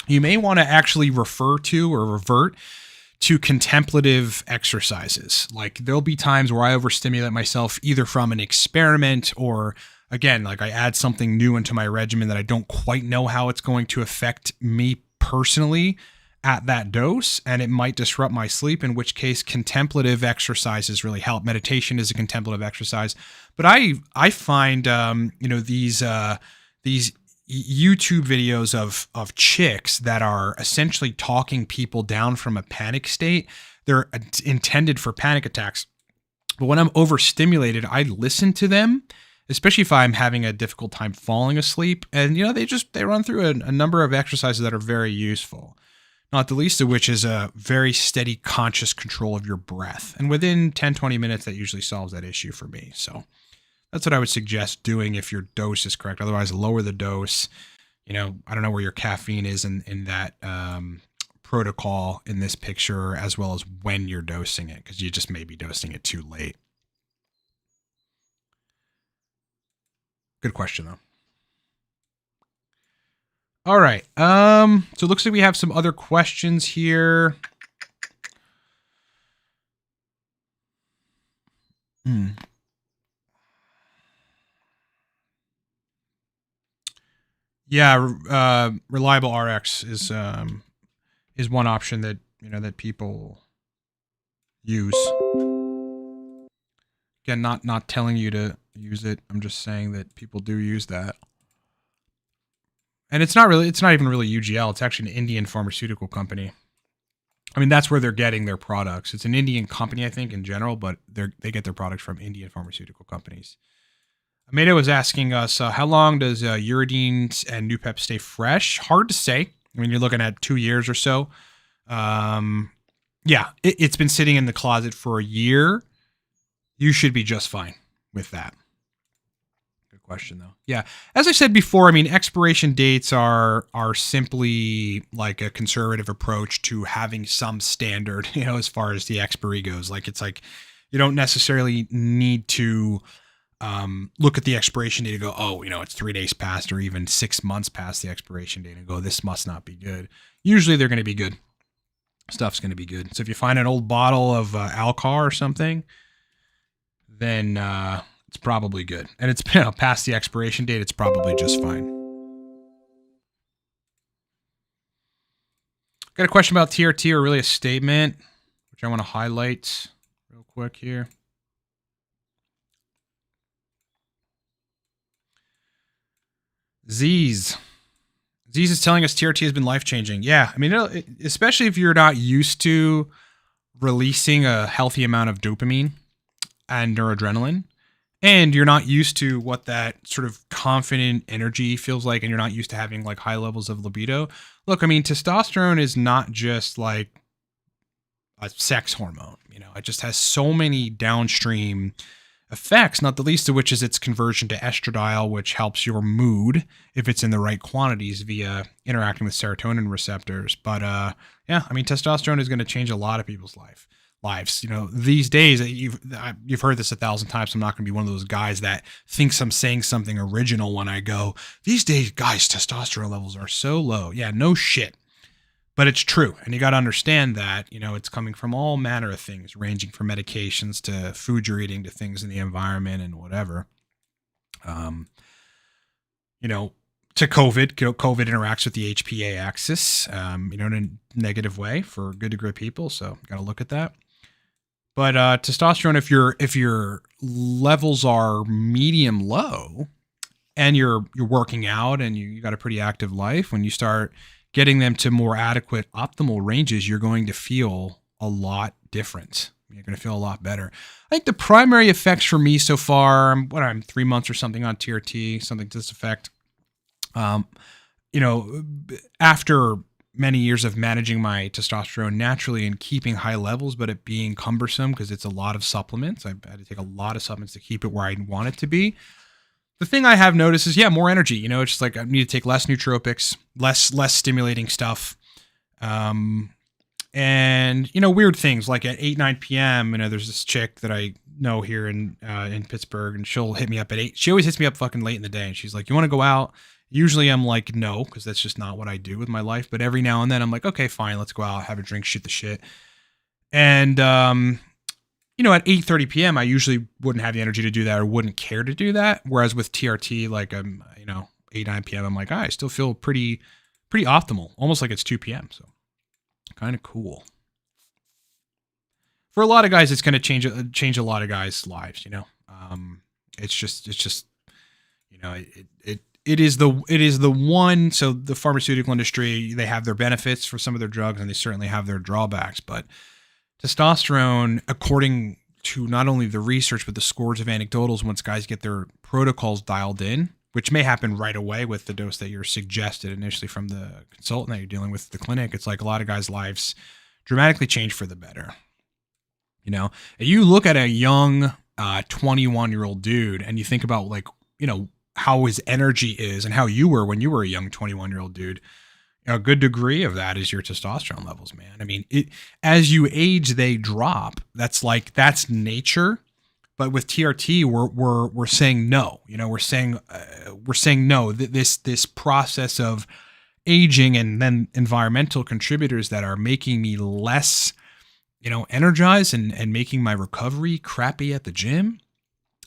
you may want to actually refer to or revert to contemplative exercises. Like there'll be times where I overstimulate myself either from an experiment or, again, like I add something new into my regimen that I don't quite know how it's going to affect me personally at that dose, and it might disrupt my sleep, in which case contemplative exercises really help. Meditation is a contemplative exercise. But I find, you know, these YouTube videos of chicks that are essentially talking people down from a panic state. They're intended for panic attacks. But when I'm overstimulated, I listen to them, especially if I'm having a difficult time falling asleep. And, you know, they run through a number of exercises that are very useful. Not the least of which is a very steady, conscious control of your breath. And within 10, 20 minutes, that usually solves that issue for me. So that's what I would suggest doing if your dose is correct. Otherwise, lower the dose. You know, I don't know where your caffeine is in that protocol in this picture, as well as when you're dosing it, because you just may be dosing it too late. Good question, though. All right. So it looks like we have some other questions here. Yeah, reliable RX is one option that, you know, that people use. Again, not telling you to use it. I'm just saying that people do use that. And it's not even really UGL. It's actually an Indian pharmaceutical company. I mean, that's where they're getting their products. It's an Indian company, I think, in general, but they get their products from Indian pharmaceutical companies. Ameda was asking us, how long does Uridine and Noopep stay fresh? Hard to say. I mean, you're looking at 2 years or so. Yeah, it's been sitting in the closet for a year. You should be just fine with that. Question though. Yeah. As I said before, I mean, expiration dates are simply like a conservative approach to having some standard, you know, as far as the expiry goes. Like, it's like, you don't necessarily need to look at the expiration date and go, oh, you know, it's 3 days past or even 6 months past the expiration date and go, this must not be good. Usually they're going to be good. Stuff's going to be good. So if you find an old bottle of Alcar or something, then, it's probably good. And it's, you know, past the expiration date, it's probably just fine. Got a question about TRT, or really a statement, which I want to highlight real quick here. Z's is telling us TRT has been life-changing. Yeah, I mean, especially if you're not used to releasing a healthy amount of dopamine and noradrenaline, and you're not used to what that sort of confident energy feels like, and you're not used to having like high levels of libido. Look, I mean, testosterone is not just like a sex hormone. You know, it just has so many downstream effects, not the least of which is its conversion to estradiol, which helps your mood if it's in the right quantities via interacting with serotonin receptors. But yeah, I mean, testosterone is going to change a lot of people's lives. You know, these days, you've heard this 1,000 times. So I'm not going to be one of those guys that thinks I'm saying something original when I go, these days, guys, testosterone levels are so low. Yeah, no shit. But it's true. And you got to understand that, you know, it's coming from all manner of things, ranging from medications to food you're eating to things in the environment and whatever. You know, to COVID. COVID interacts with the HPA axis, you know, in a negative way for good to great people. So got to look at that. But testosterone, if your levels are medium low and you're working out and you got a pretty active life, when you start getting them to more adequate optimal ranges, you're going to feel a lot different. You're going to feel a lot better. I think the primary effects for me so far, I'm 3 months or something on TRT, something to this effect. You know, after many years of managing my testosterone naturally and keeping high levels, but it being cumbersome because it's a lot of supplements. I had to take a lot of supplements to keep it where I want it to be. The thing I have noticed is, yeah, more energy. You know, it's just like I need to take less nootropics, less stimulating stuff. And, you know, weird things like at 8, 9 p.m., you know, there's this chick that I know here in Pittsburgh, and she'll hit me up at 8. She always hits me up fucking late in the day. And she's like, you want to go out? Usually I'm like, no, because that's just not what I do with my life. But every now and then I'm like, okay, fine, let's go out, have a drink, shoot the shit. And, you know, at 8:30 p.m., I usually wouldn't have the energy to do that or wouldn't care to do that. Whereas with TRT, like, you know, 8, 9 p.m., I'm like, I still feel pretty optimal, almost like it's 2 p.m. So kind of cool. For a lot of guys, it's going to change a lot of guys' lives, you know. It's just, you know, it is the one. So the pharmaceutical industry, they have their benefits for some of their drugs, and they certainly have their drawbacks, but testosterone, according to not only the research, but the scores of anecdotals, once guys get their protocols dialed in, which may happen right away with the dose that you're suggested initially from the consultant that you're dealing with at the clinic, it's like a lot of guys' lives dramatically change for the better. You know, you look at a young 21-year-old dude and you think about, like, you know, how his energy is and how you were when you were a young 21-year-old dude. A good degree of that is your testosterone levels, man. I mean, as you age, they drop. That's nature. But with TRT, we're saying no. You know, we're saying no. This process of aging and then environmental contributors that are making me less, you know, energized and making my recovery crappy at the gym,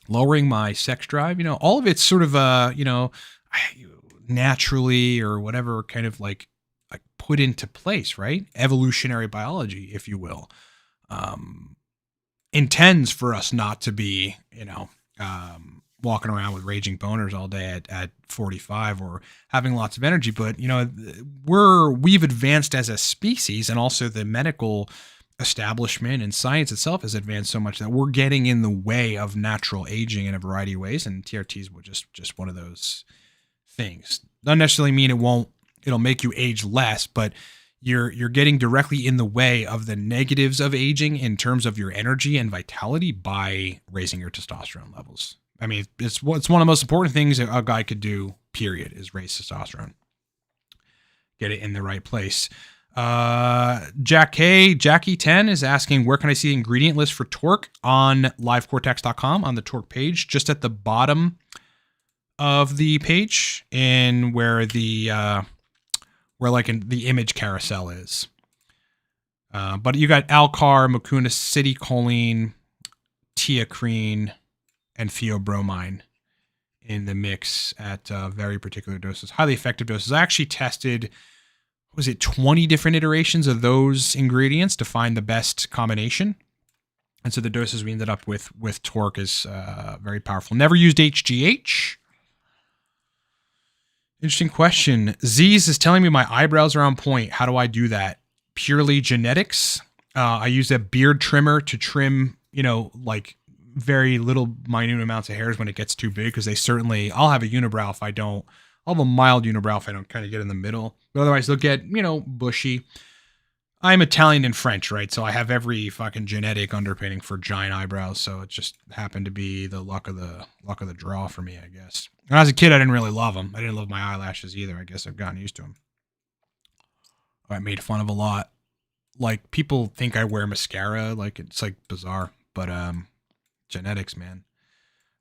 lowering my sex drive. You know, all of it's sort of you know, naturally or whatever kind of like put into place, right? Evolutionary biology, if you will, intends for us not to be, you know, walking around with raging boners all day at 45 or having lots of energy. But, you know, we've advanced as a species, and also the medical establishment and science itself has advanced so much that we're getting in the way of natural aging in a variety of ways. And TRTs were just one of those things. Doesn't necessarily mean it'll make you age less, but you're getting directly in the way of the negatives of aging in terms of your energy and vitality by raising your testosterone levels. I mean, it's one of the most important things a guy could do, period, is raise testosterone. Get it in the right place. Jackie 10 is asking, where can I see the ingredient list for Torque? On livecortex.com on the Torque page, just at the bottom of the page, in where the image carousel is. But you got Alcar, Mucuna, Citicoline, Teacrine, and Theobromine in the mix at very particular doses, highly effective doses. I actually tested was it 20 different iterations of those ingredients to find the best combination. And so the doses we ended up with Torque is very powerful. Never used HGH. Interesting question. Z's is telling me my eyebrows are on point. How do I do that? Purely genetics. I use a beard trimmer to trim, like very little minute amounts of hairs when it gets too big, because I'll have a unibrow if I don't. I'll have a mild unibrow if I don't kind of get in the middle. But otherwise they'll get, bushy. I'm Italian and French, right? So I have every fucking genetic underpinning for giant eyebrows. So it just happened to be the luck of the draw for me, I guess. When I was a kid, I didn't really love them. I didn't love my eyelashes either. I guess I've gotten used to them. I made fun of a lot. Like, people think I wear mascara. Like, it's like bizarre. But genetics, man.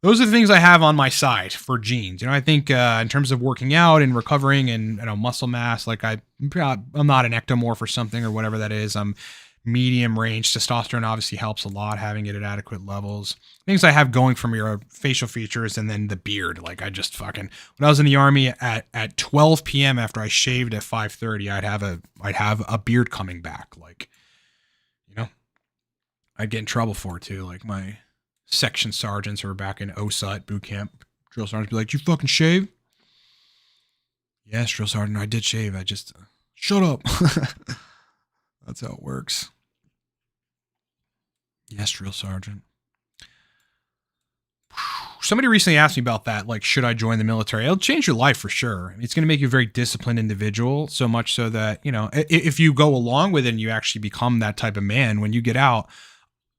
Those are the things I have on my side for genes. I think in terms of working out and recovering and muscle mass, like I'm not an ectomorph or something or whatever that is. I'm medium range. Testosterone obviously helps a lot, having it at adequate levels. Things I have going from your facial features, and then the beard. Like, I just when I was in the army at 12 p.m. after I shaved at 5:30, I'd have a beard coming back. Like, I'd get in trouble for it too. Like, my section sergeants who were back in OSA at boot camp, drill sergeants be like, "You fucking shave?" Yes, drill sergeant, I did shave. I just shut up. That's how it works. Yes, drill sergeant. Somebody recently asked me about that. Like, should I join the military? It'll change your life for sure. It's going to make you a very disciplined individual, so much so that, if you go along with it and you actually become that type of man, when you get out,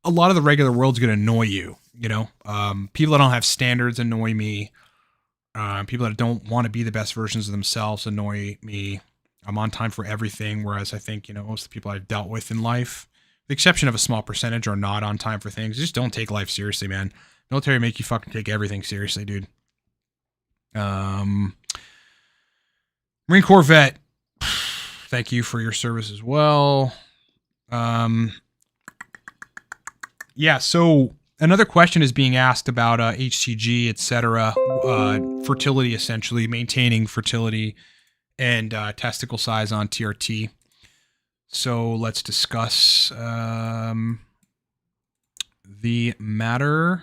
a lot of the regular world's going to annoy you. People that don't have standards annoy me. People that don't want to be the best versions of themselves annoy me. I'm on time for everything, whereas I think, most of the people I've dealt with in life, with the exception of a small percentage, are not on time for things. Just don't take life seriously, man. Military make you fucking take everything seriously, dude. Marine Corps vet, thank you for your service as well. Yeah, so another question is being asked about HCG, etc., fertility, essentially, maintaining fertility and testicle size on TRT. So let's discuss the matter.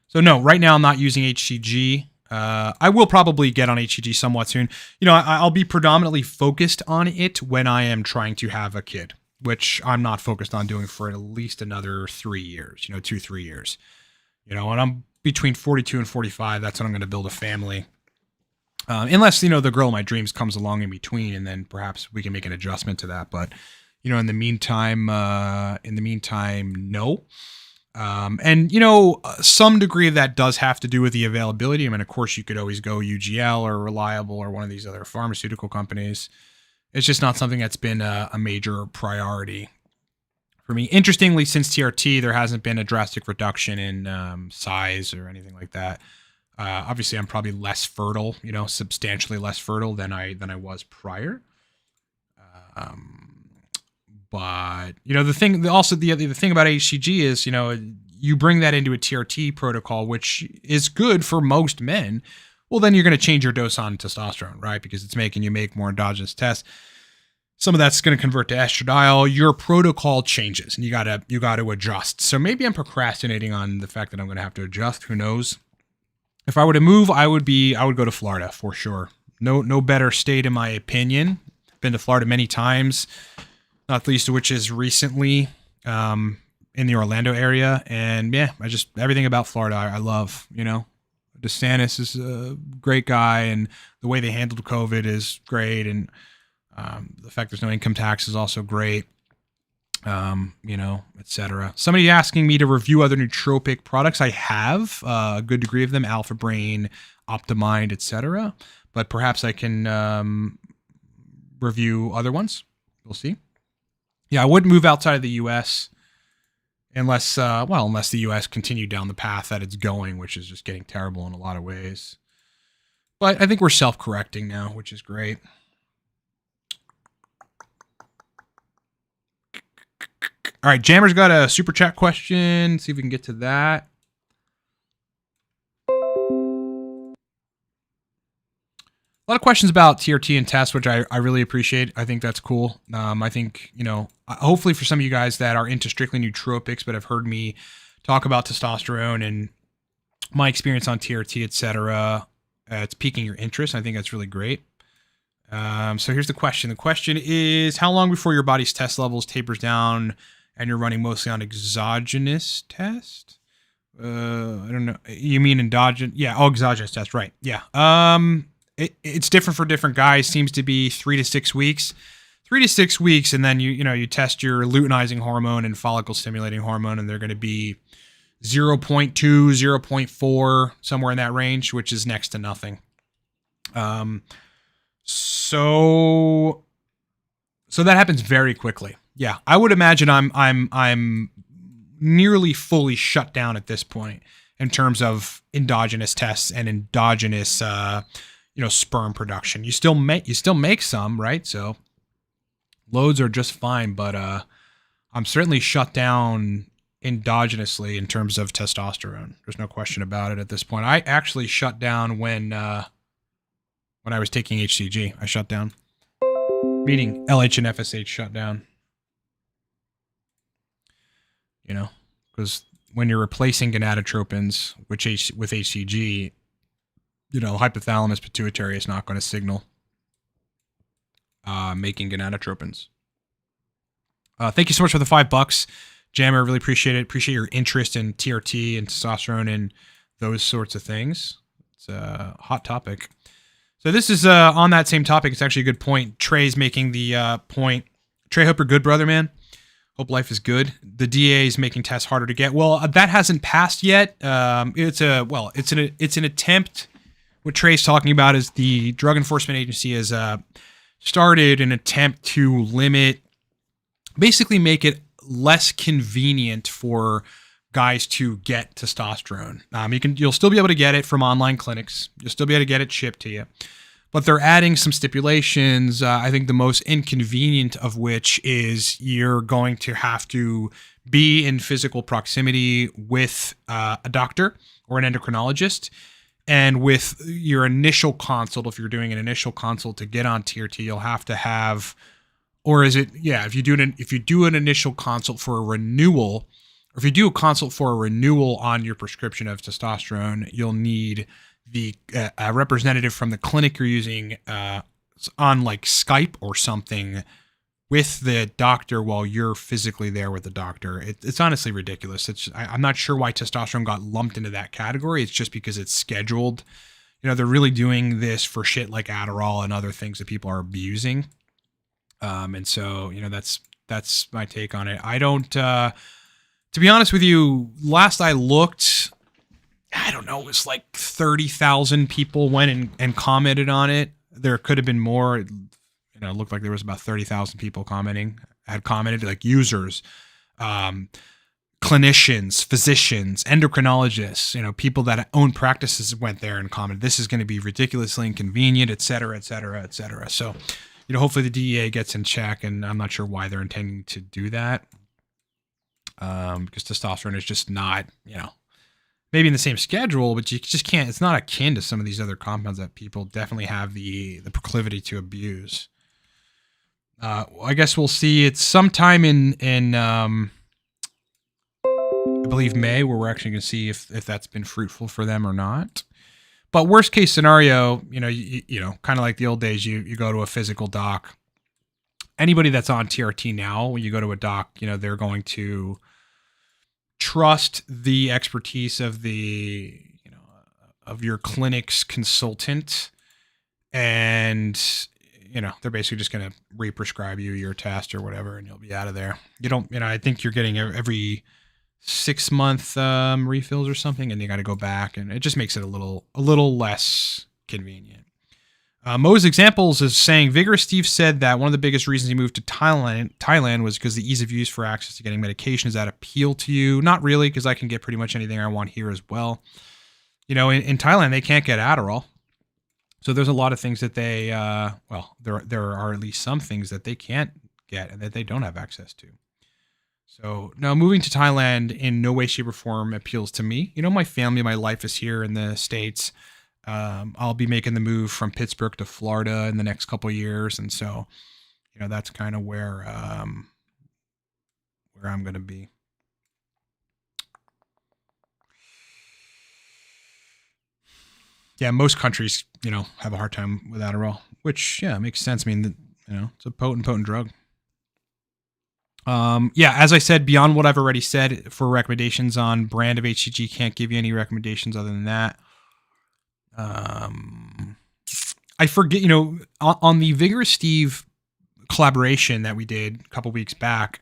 So no, right now I'm not using HCG. I will probably get on HCG somewhat soon. I'll be predominantly focused on it when I am trying to have a kid, which I'm not focused on doing for at least another 3 years, 2-3 years. When I'm between 42 and 45, that's when I'm going to build a family. Unless, the girl of my dreams comes along in between, and then perhaps we can make an adjustment to that. But, in the meantime, no. And, some degree of that does have to do with the availability. I mean, of course, you could always go UGL or Reliable or one of these other pharmaceutical companies. It's just not something that's been a major priority for me. Interestingly, since TRT, there hasn't been a drastic reduction in size or anything like that. Obviously, I'm probably less fertile, substantially less fertile than I was prior. But the thing about HCG is, you bring that into a TRT protocol, which is good for most men. Well, then you're going to change your dose on testosterone, right? Because it's making you make more endogenous tests. Some of that's going to convert to estradiol. Your protocol changes, and you got to adjust. So maybe I'm procrastinating on the fact that I'm going to have to adjust. Who knows? If I were to move, I would go to Florida for sure. No better state in my opinion. Been to Florida many times, not least of which is recently in the Orlando area. And yeah, everything about Florida I love. DeSantis is a great guy, and the way they handled COVID is great, and the fact there's no income tax is also great. Etc. Somebody asking me to review other nootropic products. I have a good degree of them: Alpha Brain, Optimind, etc. But perhaps I can review other ones. We'll see. Yeah, I wouldn't move outside of the U.S. unless the U.S. continued down the path that it's going, which is just getting terrible in a lot of ways. But I think we're self-correcting now, which is great. All right, Jammer's got a super chat question. See if we can get to that. lot of questions about TRT and tests, which I really appreciate. I think that's cool. I think, hopefully for some of you guys that are into strictly nootropics, but have heard me talk about testosterone and my experience on TRT, etc., it's piquing your interest. I think that's really great. So here's the question. The question is, how long before your body's test levels tapers down and you're running mostly on exogenous test? I don't know. You mean endogenous? Yeah. Oh, exogenous test. Right. Yeah. It's different for different guys. Seems to be 3 to 6 weeks. 3 to 6 weeks, and then you test your luteinizing hormone and follicle stimulating hormone, and they're going to be 0.2, 0.4, somewhere in that range, which is next to nothing. So that happens very quickly. Yeah, I would imagine I'm nearly fully shut down at this point in terms of endogenous tests and endogenous sperm production. You still make some, right? So loads are just fine, but I'm certainly shut down endogenously in terms of testosterone. There's no question about it at this point. I actually shut down when I was taking HCG. I shut down, meaning LH and FSH shut down. Because when you're replacing gonadotropins with HCG, hypothalamus pituitary is not going to signal making gonadotropins. Thank you so much for the $5, Jammer. Really appreciate it. Appreciate your interest in TRT and testosterone and those sorts of things. It's a hot topic. So this is on that same topic. It's actually a good point. Trey's making the point. Trey, hope you're good, brother, man. Hope life is good. The DA is making tests harder to get. Well, that hasn't passed yet. It's an attempt. What Trey's talking about is the Drug Enforcement Agency has started an attempt to basically make it less convenient for guys to get testosterone. You'll still be able to get it from online clinics. You'll still be able to get it shipped to you. But they're adding some stipulations, I think the most inconvenient of which is you're going to have to be in physical proximity with a doctor or an endocrinologist. And with your initial consult, if you're doing an initial consult to get on TRT, you'll have to have, or is it, yeah, if you do an initial consult for a renewal, or if you do a consult for a renewal on your prescription of testosterone, you'll need a representative from the clinic you're using on like Skype or something with the doctor while you're physically there with the doctor. It's honestly ridiculous. I'm not sure why testosterone got lumped into that category. It's just because it's scheduled. They're really doing this for shit like Adderall and other things that people are abusing. And so, that's my take on it. I don't, to be honest with you, last I looked, I don't know, it was like 30,000 people went and commented on it. There could have been more. It looked like there was about 30,000 people had commented, like users, clinicians, physicians, endocrinologists, people that own practices went there and commented, this is going to be ridiculously inconvenient, et cetera, et cetera, et cetera. So, hopefully the DEA gets in check, and I'm not sure why they're intending to do that. Because testosterone is just not, maybe in the same schedule, but you just can't, it's not akin to some of these other compounds that people definitely have the proclivity to abuse. I guess we'll see. It's sometime in I believe May, where we're actually going to see if that's been fruitful for them or not. But worst case scenario, kind of like the old days, you go to a physical doc. Anybody that's on TRT now, when you go to a doc, they're going to trust the expertise of of your clinic's consultant, and they're basically just going to re-prescribe you your test or whatever, and you'll be out of there. I think you're getting every 6-month refills or something, and you got to go back, and it just makes it a little less convenient. Mo's Examples is saying, Vigorous Steve said that one of the biggest reasons he moved to Thailand was because the ease of use for access to getting medication. Does that appeal to you? Not really, because I can get pretty much anything I want here as well. In Thailand, they can't get Adderall. So there's a lot of things that they, there are at least some things that they can't get and that they don't have access to. So now moving to Thailand in no way, shape, or form appeals to me. My family, my life is here in the States. I'll be making the move from Pittsburgh to Florida in the next couple of years. And so, that's kind of where I'm going to be. Yeah, most countries, have a hard time with Adderall, which, makes sense. I mean, it's a potent drug. As I said, beyond what I've already said for recommendations on brand of HCG, can't give you any recommendations other than that. I forget, on the Vigorous Steve collaboration that we did a couple weeks back,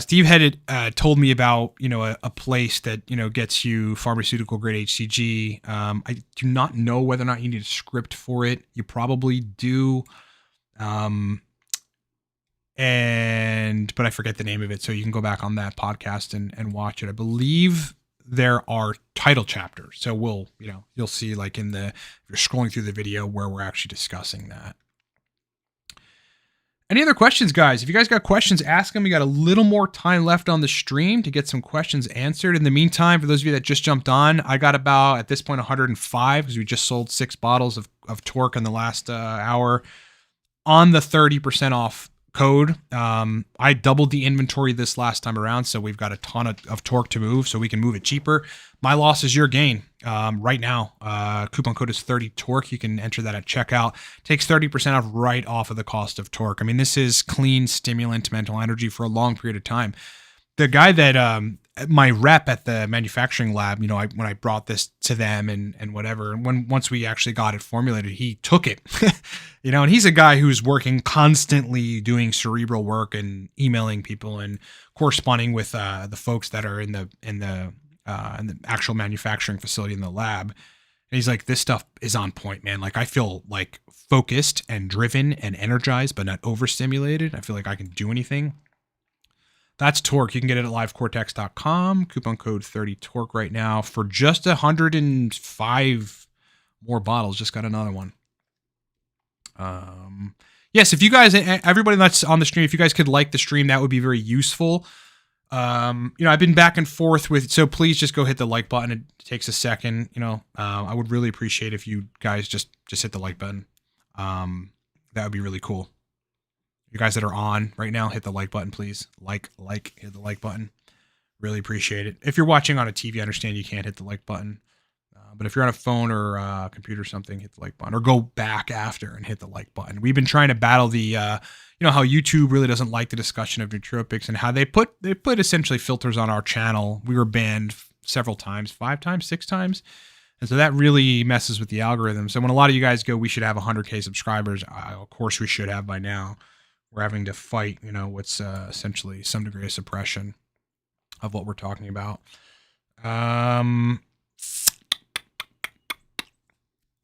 Steve had told me about, a place that, gets you pharmaceutical grade HCG. I do not know whether or not you need a script for it. You probably do. But I forget the name of it. So you can go back on that podcast and watch it. I believe there are title chapters. So you'll see like if you're scrolling through the video where we're actually discussing that. Any other questions, guys? If you guys got questions, ask them. We got a little more time left on the stream to get some questions answered. In the meantime, for those of you that just jumped on, I got about, at this point, 105 because we just sold 6 bottles of Torque in the last hour on the 30% off code. I doubled the inventory this last time around, so we've got a ton of Torque to move, so we can move it cheaper. My loss is your gain. Right now, coupon code is 30Torque. You can enter that at checkout. Takes 30% off right off of the cost of Torque. I mean, this is clean stimulant mental energy for a long period of time. The guy that my rep at the manufacturing lab, when I brought this to them and whatever, and once we actually got it formulated, he took it, and he's a guy who's working constantly doing cerebral work and emailing people and corresponding with the folks that are in the actual manufacturing facility in the lab. And he's like, this stuff is on point, man. Like, I feel like focused and driven and energized, but not overstimulated. I feel like I can do anything. That's Torque. You can get it at livecortex.com. Coupon code 30Torque right now for just 105 more bottles. Just got another one. Yes, if you guys, everybody that's on the stream, if you guys could like the stream, that would be very useful. I've been back and forth with, so please just go hit the like button. It takes a second. I would really appreciate if you guys just hit the like button. That would be really cool. You guys that are on right now, hit the like button, please. Hit the like button. Really appreciate it. If you're watching on a TV, I understand you can't hit the like button. But if you're on a phone or a computer or something, hit the like button or go back after and hit the like button. We've been trying to battle the, how YouTube really doesn't like the discussion of nootropics and how they put essentially filters on our channel. We were banned several times, 5 times, 6 times. And so that really messes with the algorithm. So when a lot of you guys go, we should have 100K subscribers. Of course we should have by now. We're having to fight, what's essentially some degree of suppression of what we're talking about.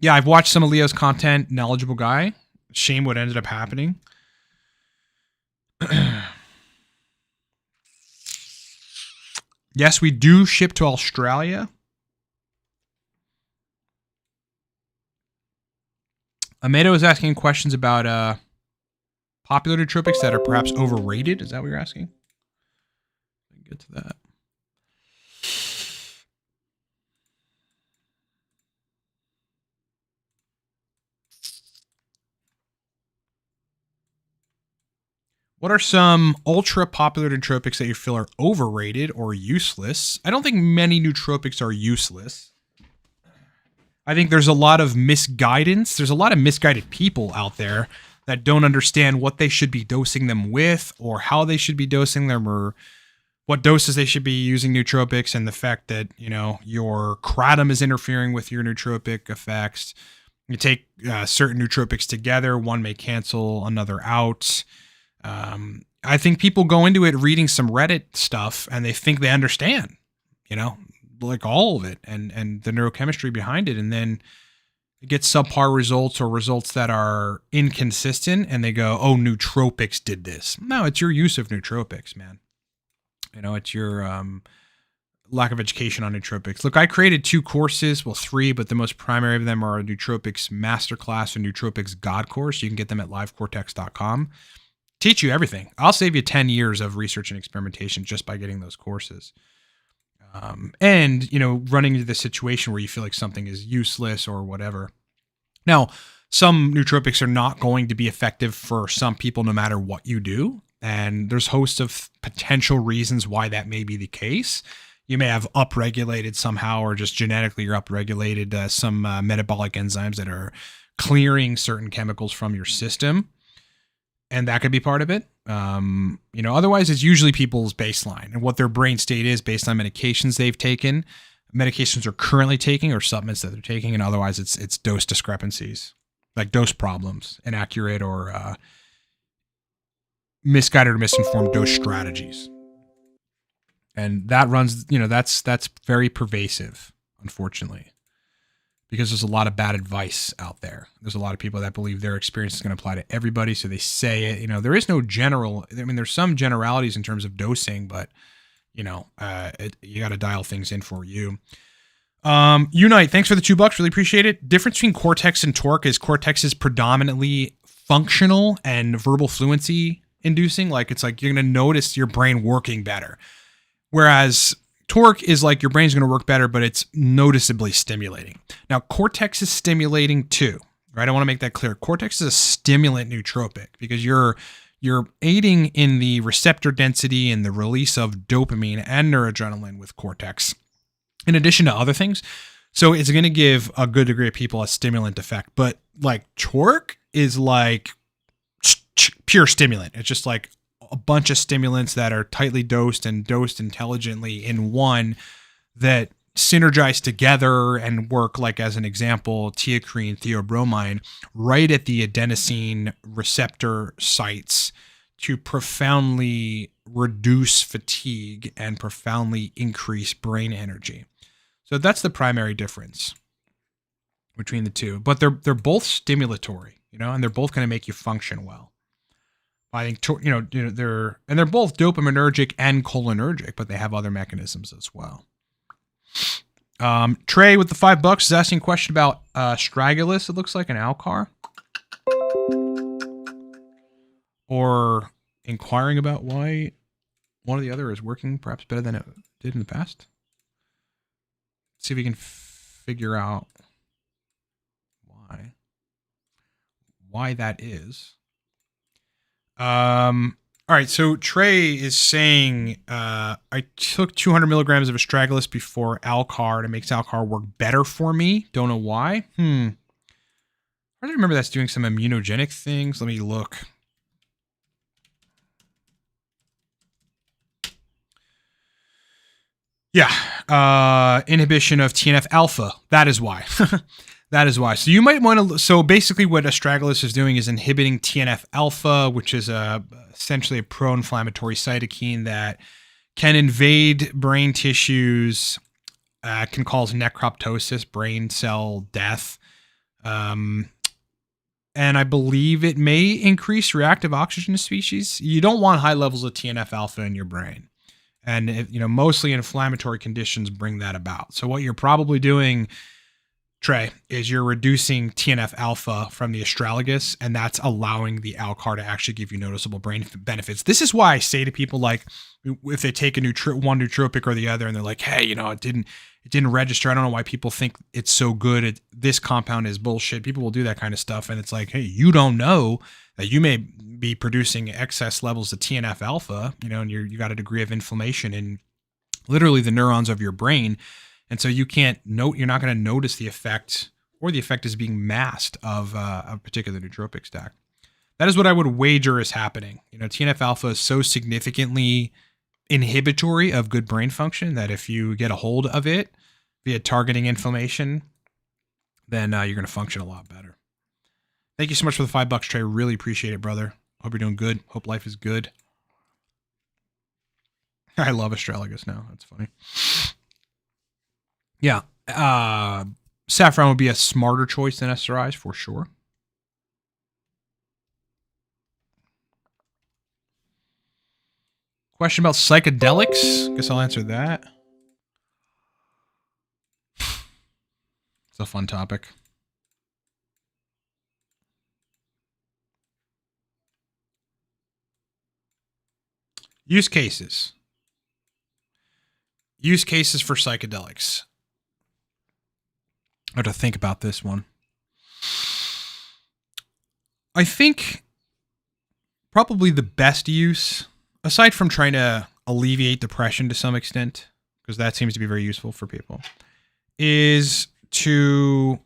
Yeah, I've watched some of Leo's content. Knowledgeable guy. Shame what ended up happening. Yes, we do ship to Australia. Amedo is asking questions about popular nootropics that are perhaps overrated. Is that what you're asking? Let me get to that. What are some ultra popular nootropics that you feel are overrated or useless? I don't think many nootropics are useless. I think there's a lot of misguidance. There's a lot of misguided people out there that don't understand what they should be dosing them with or how they should be dosing them or what doses they should be using nootropics, and the fact that, your kratom is interfering with your nootropic effects. You take certain nootropics together, one may cancel another out. I think people go into it reading some Reddit stuff and they think they understand, like all of it and the neurochemistry behind it. And then get subpar results or results that are inconsistent and they go, oh, nootropics did this. No, it's your use of nootropics, man. It's your lack of education on nootropics. Look, I created 2 courses, well, 3, but the most primary of them are a nootropics masterclass and nootropics God course. You can get them at livecortex.com. Teach you everything. I'll save you 10 years of research and experimentation just by getting those courses. And, you know, running into the situation where you feel like something is useless or whatever. Now, some nootropics are not going to be effective for some people no matter what you do. And there's hosts of potential reasons why that may be the case. You may have upregulated somehow, or just genetically you're upregulated some metabolic enzymes that are clearing certain chemicals from your system. And that could be part of it. You know, otherwise it's usually people's baseline and what their brain state is based on medications they've taken, medications they're currently taking, or supplements that they're taking. And otherwise it's dose discrepancies, like dose problems, inaccurate or misguided or misinformed dose strategies. And that runs, you know, that's very pervasive, unfortunately, because there's a lot of bad advice out there. There's a lot of people that believe their experience is going to apply to everybody, so they say it. You know, there is no general. I mean, there's some generalities in terms of dosing, but you know, you got to dial things in for you. Unite, thanks for the $2. Really appreciate it. Difference between Cortex and Torque is Cortex is predominantly functional and verbal fluency inducing. Like it's like you're going to notice your brain working better. Whereas Torque is like your brain's going to work better, but it's noticeably stimulating. Now, Cortex is stimulating too, right? I want to make that clear. Cortex is a stimulant nootropic because you're aiding in the receptor density and the release of dopamine and noradrenaline with Cortex, in addition to other things. So it's going to give a good degree of people a stimulant effect. But like Torque is like pure stimulant. It's just like a bunch of stimulants that are tightly dosed and dosed intelligently in one that synergize together and work, like as an example, teocrine, theobromine, right at the adenosine receptor sites to profoundly reduce fatigue and profoundly increase brain energy. So that's the primary difference between the two. But they're both stimulatory, you know, and they're both going to make you function well. I think, you know, they're both dopaminergic and cholinergic, but they have other mechanisms as well. Trey with the $5 is asking a question about Astragalus. It looks like an Alcar, or inquiring about why one or the other is working perhaps better than it did in the past. Let's see if we can figure out why that is. All right, so Trey is saying, I took 200 milligrams of Astragalus before Alcar, and it makes Alcar work better for me. Don't know why. I remember that's doing some immunogenic things. Let me look. Yeah, inhibition of TNF alpha. That is why. That is why. So you might want to. So basically, what Astragalus is doing is inhibiting TNF alpha, which is essentially a pro-inflammatory cytokine that can invade brain tissues, can cause necroptosis, brain cell death, and I believe it may increase reactive oxygen species. You don't want high levels of TNF alpha in your brain, and you know, mostly inflammatory conditions bring that about. So what you're probably doing, Trey, is you're reducing TNF alpha from the Astragalus, and that's allowing the Alcar to actually give you noticeable brain benefits. This is why I say to people, like, if they take one nootropic or the other, and they're like, "Hey, you know, it didn't register. I don't know why people think it's so good. This compound is bullshit." People will do that kind of stuff, and it's like, hey, you don't know that you may be producing excess levels of TNF alpha, you know, and you got a degree of inflammation in literally the neurons of your brain. And so you're not going to notice the effect, or the effect is being masked of a particular nootropic stack. That is what I would wager is happening. You know, TNF alpha is so significantly inhibitory of good brain function that if you get a hold of it via targeting inflammation, then you're going to function a lot better. Thank you so much for the $5, Trey. Really appreciate it, brother. Hope you're doing good. Hope life is good. I love Astragalus now. That's funny. Yeah, saffron would be a smarter choice than SRIs for sure. Question about psychedelics. Guess I'll answer that. It's a fun topic. Use cases. Use cases for psychedelics. I have to think about this one. I think probably the best use, aside from trying to alleviate depression to some extent, because that seems to be very useful for people, is to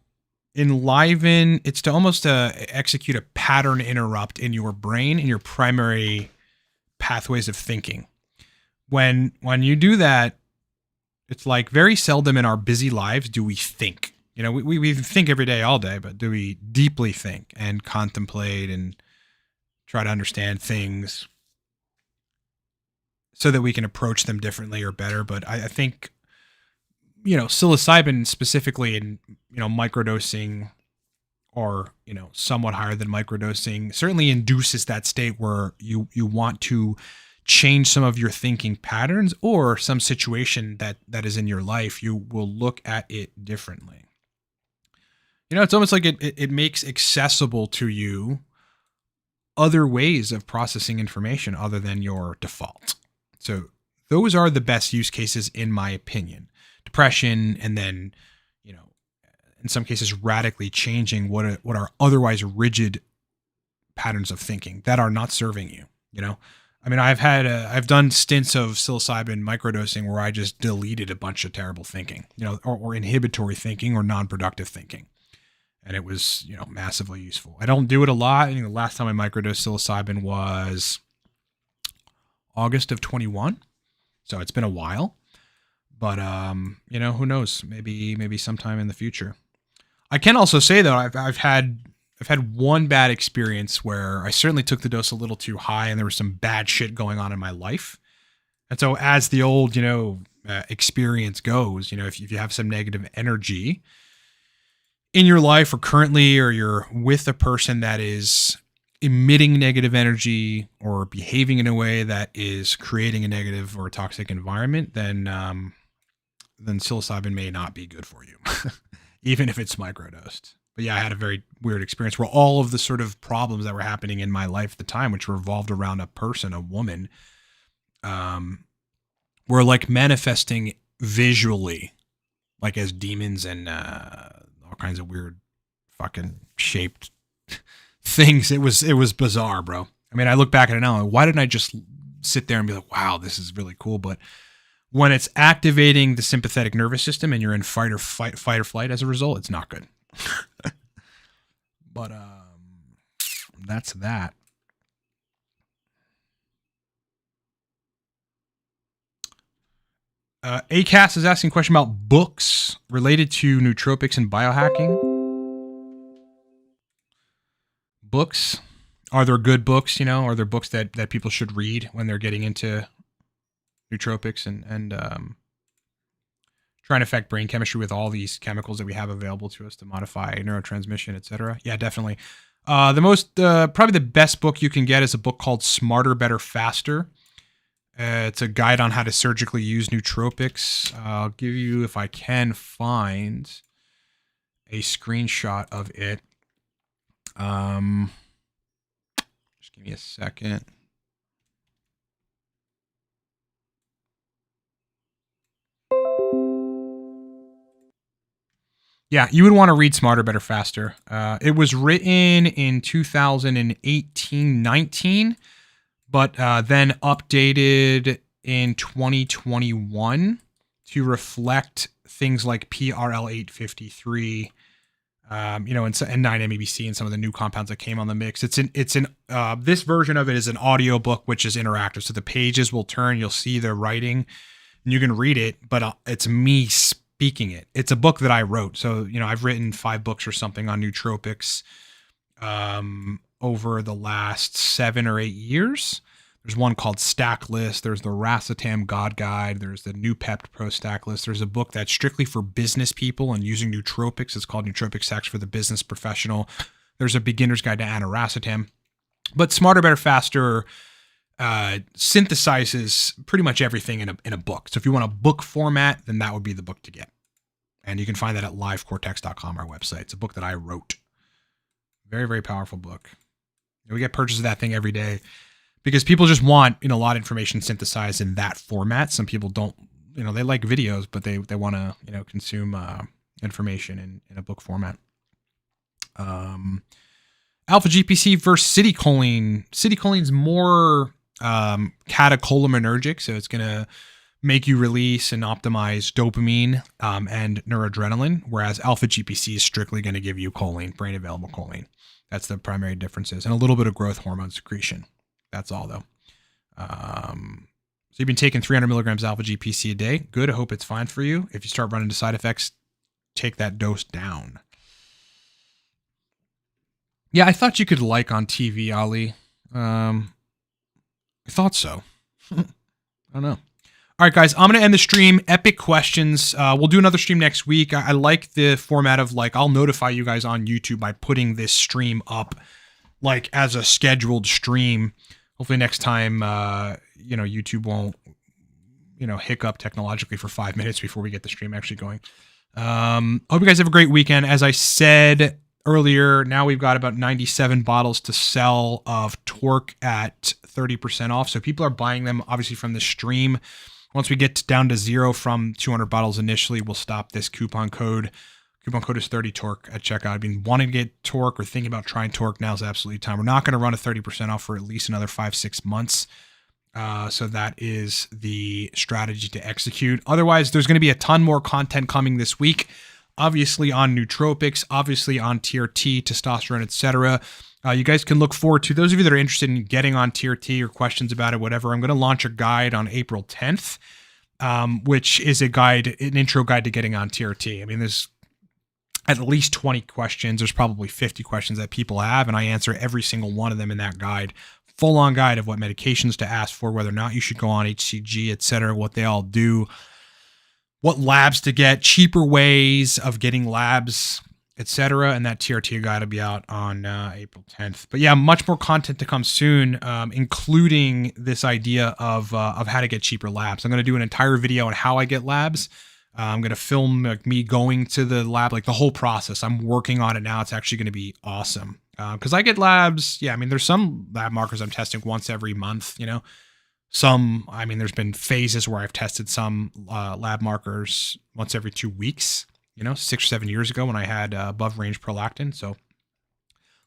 enliven, it's to almost execute a pattern interrupt in your brain, in your primary pathways of thinking. When you do that, it's like very seldom in our busy lives do we think. You know, we think every day, all day, but do we deeply think and contemplate and try to understand things so that we can approach them differently or better? But I think, you know, psilocybin specifically in, you know, microdosing or, you know, somewhat higher than microdosing certainly induces that state where you want to change some of your thinking patterns or some situation that is in your life. You will look at it differently. You know, it's almost like it makes accessible to you other ways of processing information other than your default. So those are the best use cases, in my opinion. Depression, and then, you know, in some cases, radically changing what are otherwise rigid patterns of thinking that are not serving you. You know, I mean, I've done stints of psilocybin microdosing where I just deleted a bunch of terrible thinking, you know, or inhibitory thinking or non-productive thinking. And it was, you know, massively useful. I don't do it a lot. I think the last time I microdosed psilocybin was August of 21. So it's been a while. But, you know, who knows? Maybe sometime in the future. I can also say, though, I've had one bad experience where I certainly took the dose a little too high and there was some bad shit going on in my life. And so as the old, you know, experience goes, you know, if you have some negative energy in your life or currently, or you're with a person that is emitting negative energy or behaving in a way that is creating a negative or toxic environment, then psilocybin may not be good for you, even if it's microdosed. But yeah, I had a very weird experience where all of the sort of problems that were happening in my life at the time, which revolved around a person, a woman, were like manifesting visually, like as demons and all kinds of weird fucking shaped things. It was bizarre, bro. I mean, I look back at it now, why didn't I just sit there and be like, wow, this is really cool? But when it's activating the sympathetic nervous system and you're in fight or flight as a result, it's not good. But that's that. ACAS is asking a question about books related to nootropics and biohacking. Books. Are there good books, you know? Are there books that people should read when they're getting into nootropics and trying to affect brain chemistry with all these chemicals that we have available to us to modify neurotransmission, etc.? Yeah, definitely. Probably the best book you can get is a book called Smarter, Better, Faster. It's a guide on how to surgically use nootropics. I'll give you, if I can find a screenshot of it. Just give me a second. Yeah, you would want to read Smarter, Better, Faster. It was written in 2018-19, but then updated in 2021 to reflect things like PRL 853, and 9-MEBC and some of the new compounds that came on the mix. This version of it is an audio book, which is interactive. So the pages will turn, you'll see the writing, and you can read it, but it's me speaking it. It's a book that I wrote. So, you know, I've written 5 books or something on nootropics over the last 7 or 8 years. There's one called Stack List. There's the Racetam God Guide. There's the New Pept Pro Stack List. There's a book that's strictly for business people and using nootropics. It's called Nootropic Stacks for the Business Professional. There's a beginner's guide to aniracetam. But Smarter, Better, Faster synthesizes pretty much everything in a book. So if you want a book format, then that would be the book to get. And you can find that at livecortex.com, our website. It's a book that I wrote. Very, very powerful book. We get purchases of that thing every day because people just want, a lot of information synthesized in that format. Some people don't, they like videos, but they want to, consume information in a book format. Alpha GPC versus citicholine. Citicholine's more catecholinergic, so it's going to make you release and optimize dopamine and noradrenaline, whereas alpha GPC is strictly going to give you choline, brain available choline. That's the primary differences, and a little bit of growth hormone secretion. That's all, though. So you've been taking 300 milligrams alpha GPC a day. Good. I hope it's fine for you. If you start running into side effects, take that dose down. Yeah, I thought you could like on TV, Ali. I thought so. I don't know. All right, guys, I'm going to end the stream. Epic questions. We'll do another stream next week. I like the format of I'll notify you guys on YouTube by putting this stream up as a scheduled stream. Hopefully next time, YouTube won't, hiccup technologically for 5 minutes before we get the stream actually going. Hope you guys have a great weekend. As I said earlier, now we've got about 97 bottles to sell of Torque at 30% off. So people are buying them obviously from the stream. Once we get down to 0 from 200 bottles initially, we'll stop this coupon code. Coupon code is 30 Torque at checkout. I've been wanting to get Torque or thinking about trying Torque. Now's absolutely time. We're not going to run a 30% off for at least another 5-6 months. So that is the strategy to execute. Otherwise, there's going to be a ton more content coming this week. Obviously on Nootropics, obviously on TRT, testosterone, etc. You guys can look forward to, those of you that are interested in getting on TRT or questions about it, whatever, I'm going to launch a guide on April 10th, which is an intro guide to getting on TRT. I mean, there's at least 20 questions. There's probably 50 questions that people have, and I answer every single one of them in that guide. Full-on guide of what medications to ask for, whether or not you should go on HCG, etc., what they all do, what labs to get, cheaper ways of getting labs, etc. And that TRT guide will be out on April 10th. But yeah, much more content to come soon, including this idea of how to get cheaper labs. I'm going to do an entire video on how I get labs. I'm going to film me going to the lab, the whole process. I'm working on it now. It's actually going to be awesome. Because I get labs. Yeah, I mean, there's some lab markers I'm testing once every month, there's been phases where I've tested some lab markers once every 2 weeks, 6 or 7 years ago when I had above range prolactin. So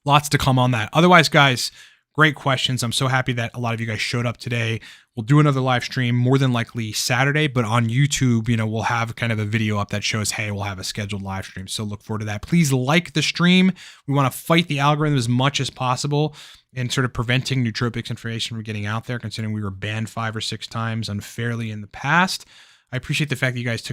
lots to come on that. Otherwise, guys, great questions. I'm so happy that a lot of you guys showed up today. We'll do another live stream more than likely Saturday, but on YouTube, we'll have kind of a video up that shows, hey, we'll have a scheduled live stream. So look forward to that. Please like the stream. We want to fight the algorithm as much as possible in sort of preventing nootropics information from getting out there, considering we were banned 5 or 6 times unfairly in the past. I appreciate the fact that you guys took